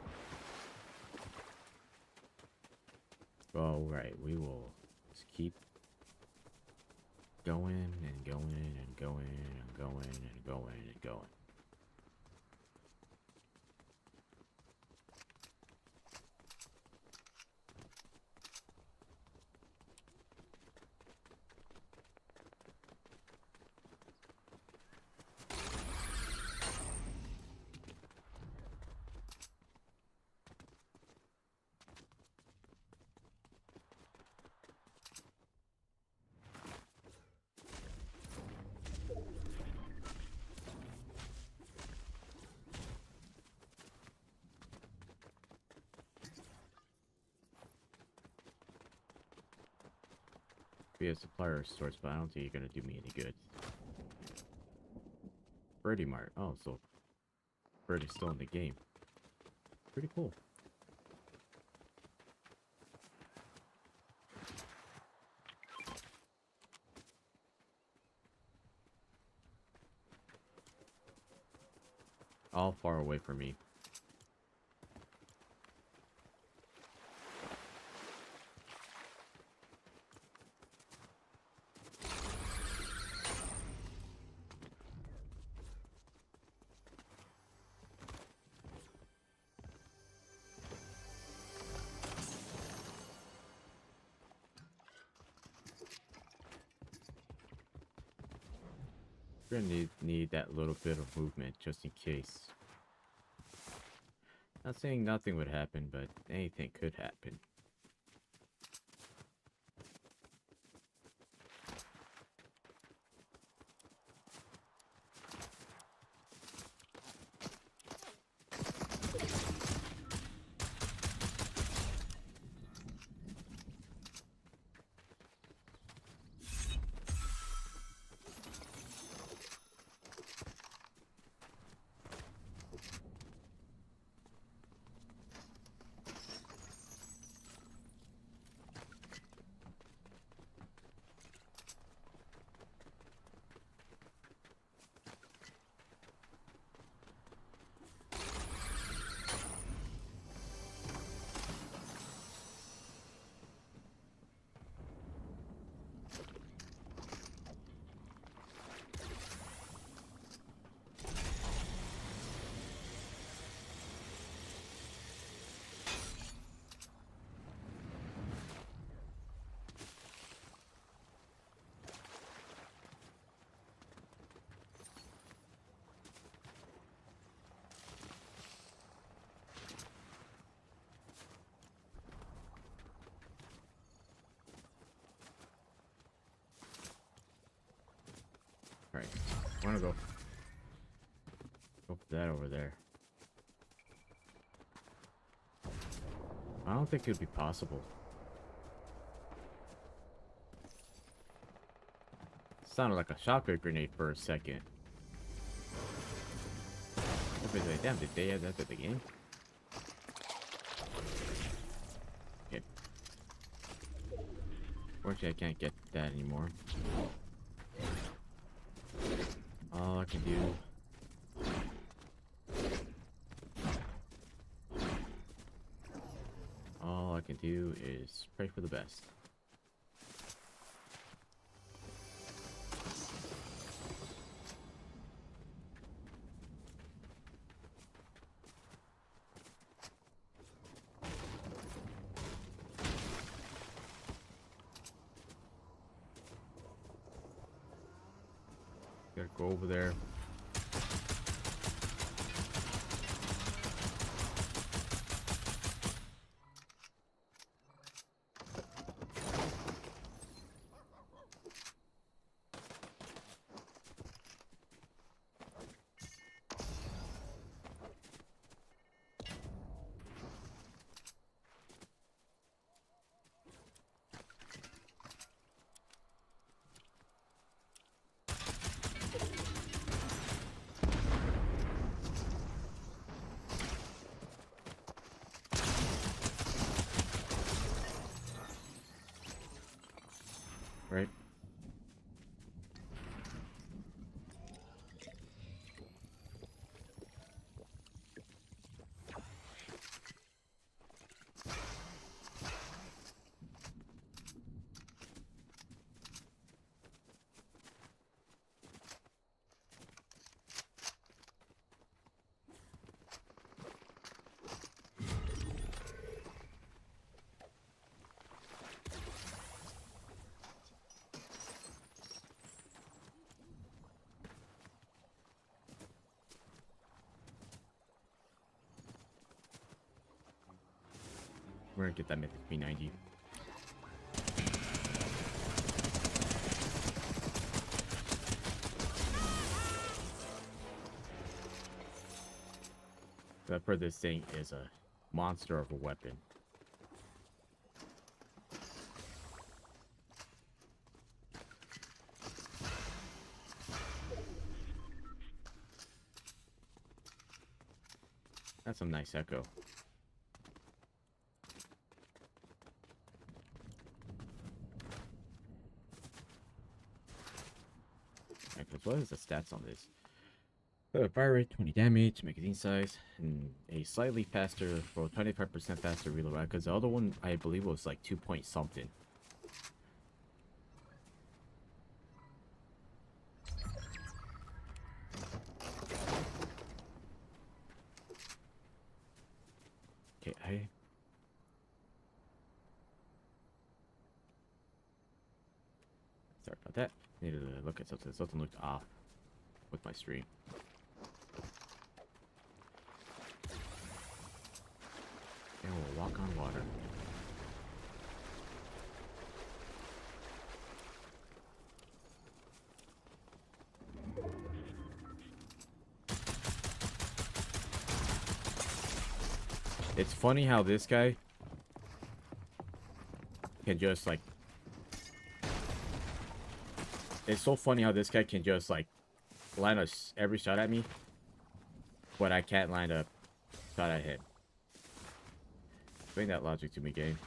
Speaker 1: Alright, we will just keep going and going and going and going and going and going. Be a supplier of sorts, but I don't think you're gonna do me any good. Birdie Mart. Oh, so Birdie's still in the game. Pretty cool. All far away from me. We're gonna need that little bit of movement just in case. Not saying nothing would happen, but anything could happen. Alright, I wanna go for that over there. I don't think it would be possible. Sounded like a shotgun grenade for a second. Everybody's like, damn, did they add that to the game? Fortunately, I can't get that anymore. All I can do... All I can do is pray for the best. Gotta go over there. Right? We're gonna get that mythic P90. I've heard this thing is a monster of a weapon. That's some nice echo. Because what is the stats on this? Fire rate, 20 damage, magazine size, and a slightly faster, well, 25% faster reload. Because the other one, I believe, was like 2 point something. Okay, sorry about that. Needed to look at something. Something looked off with my stream. And we'll walk on water. It's funny how this guy can just like... It's so funny how this guy can just like line every shot at me, but I can't line a shot at him. Explain that logic to me, game.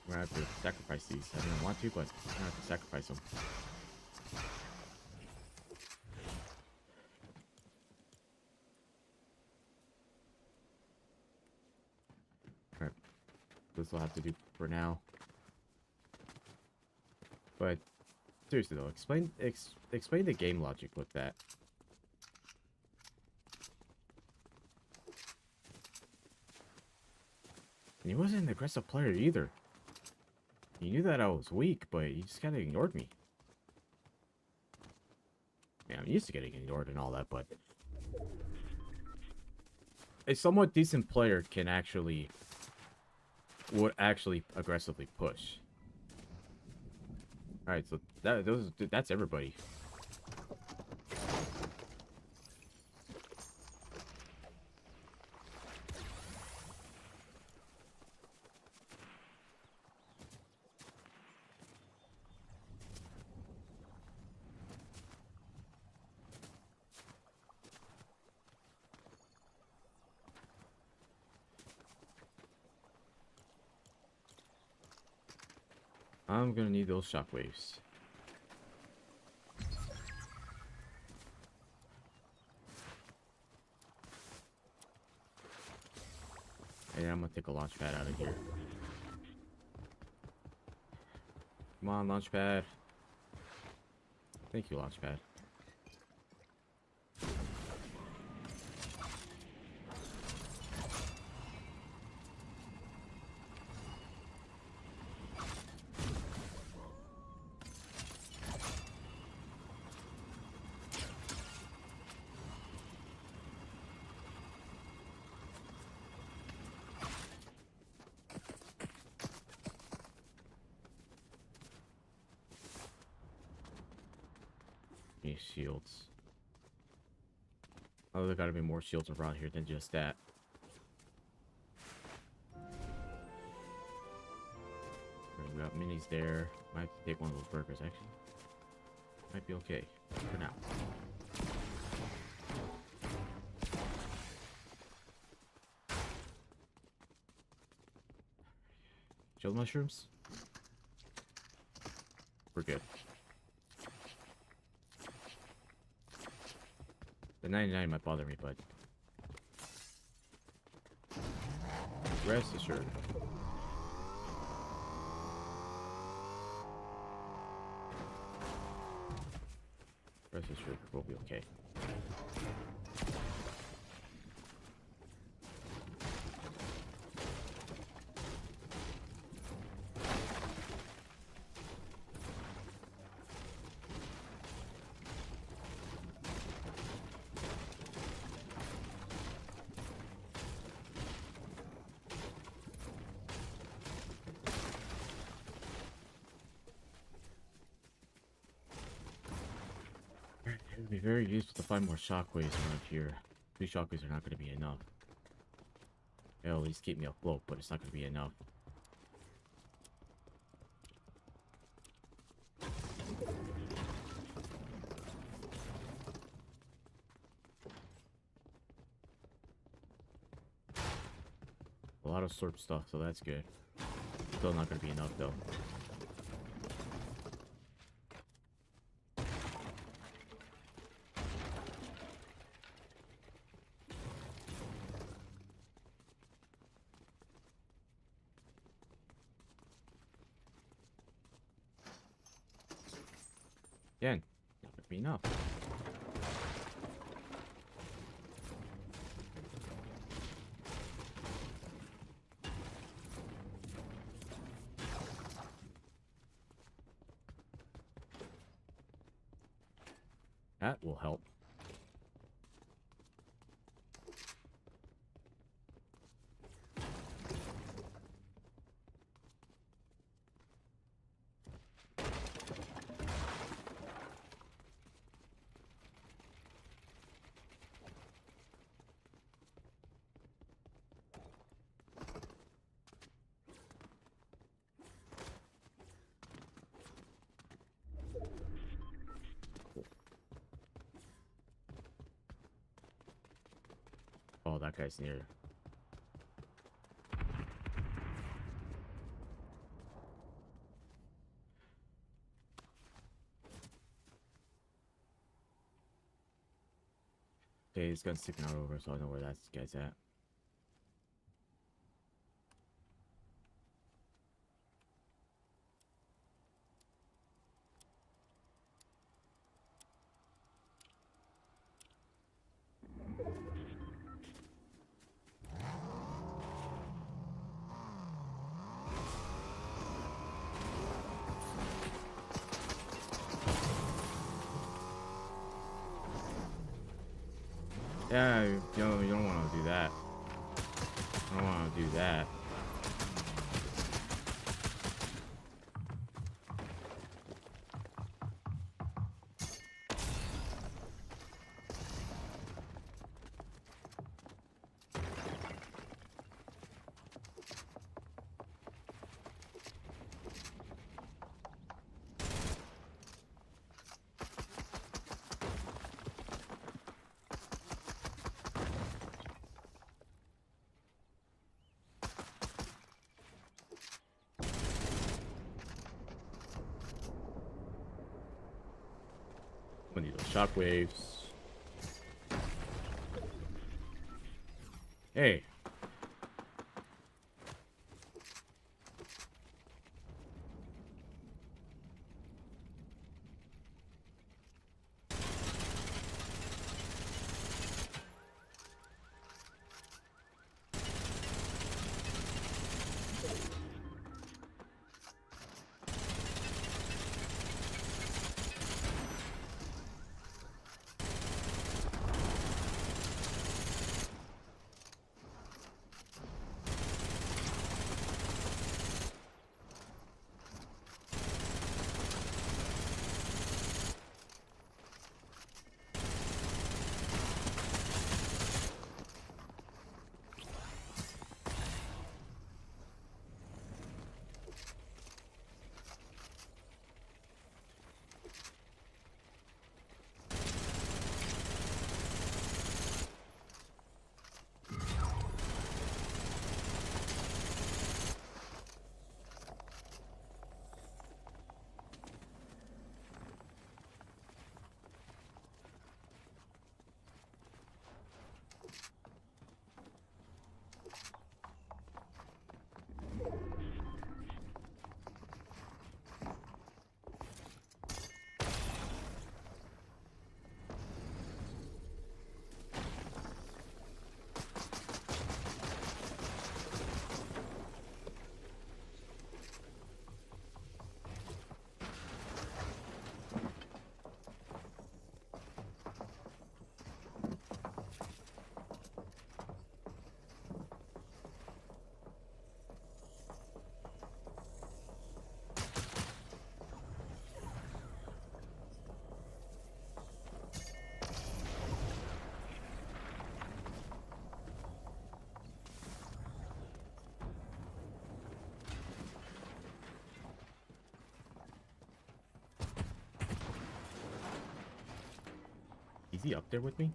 Speaker 1: I'm gonna have to sacrifice these. I didn't want to, but I'm gonna have to sacrifice them. Alright. This will have to do for now. But seriously though, explain the game logic with that. And he wasn't an aggressive player either. He knew that I was weak, but he just kind of ignored me. Yeah, I'm used to getting ignored and all that, but... A somewhat decent player can actually... would actually aggressively push. Alright, so that's everybody. I'm gonna need those shockwaves. And I'm gonna take a launch pad out of here. Come on, launch pad. Thank you, launch pad. These shields. Oh, there gotta be more shields around here than just that. We got minis there. Might have to take one of those burgers, actually. Might be okay for now. Chill mushrooms? We're good. The 99 might bother me, but rest assured. Rest assured, we'll be okay. It would be very useful to find more shockwaves around here. 3 shockwaves are not going to be enough. They'll at least keep me afloat, but it's not going to be enough. A lot of slurp stuff, so that's good. Still not going to be enough, though. Again, not going to be enough. That will help. Oh, that guy's near. Okay, his gun's sticking out over, so I know where that guy's at. Yeah, you don't want to do that. I don't want to do that. I need those shockwaves. Hey. Is he up there with me?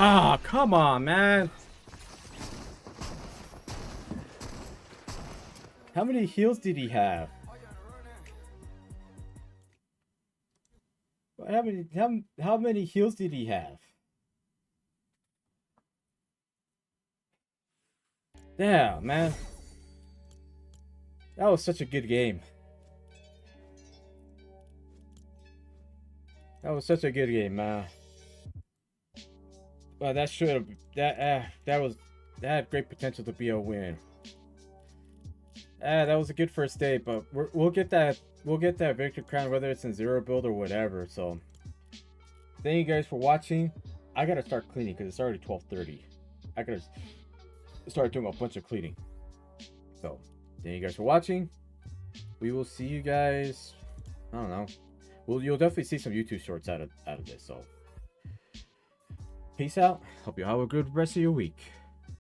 Speaker 1: Ah, come on, man. How many heals did he have? How many heals did he have? Yeah, man. That was such a good game. That was such a good game, man. Well, that should have that had great potential to be a win. That was a good first day, but we'll get that victory crown whether it's in zero build or whatever. So, thank you guys for watching. I gotta start cleaning because it's already 12:30. I gotta start doing a bunch of cleaning. So, thank you guys for watching. We will see you guys. I don't know. Well, you'll definitely see some YouTube shorts out of this. So, peace out. Hope you have a good rest of your week.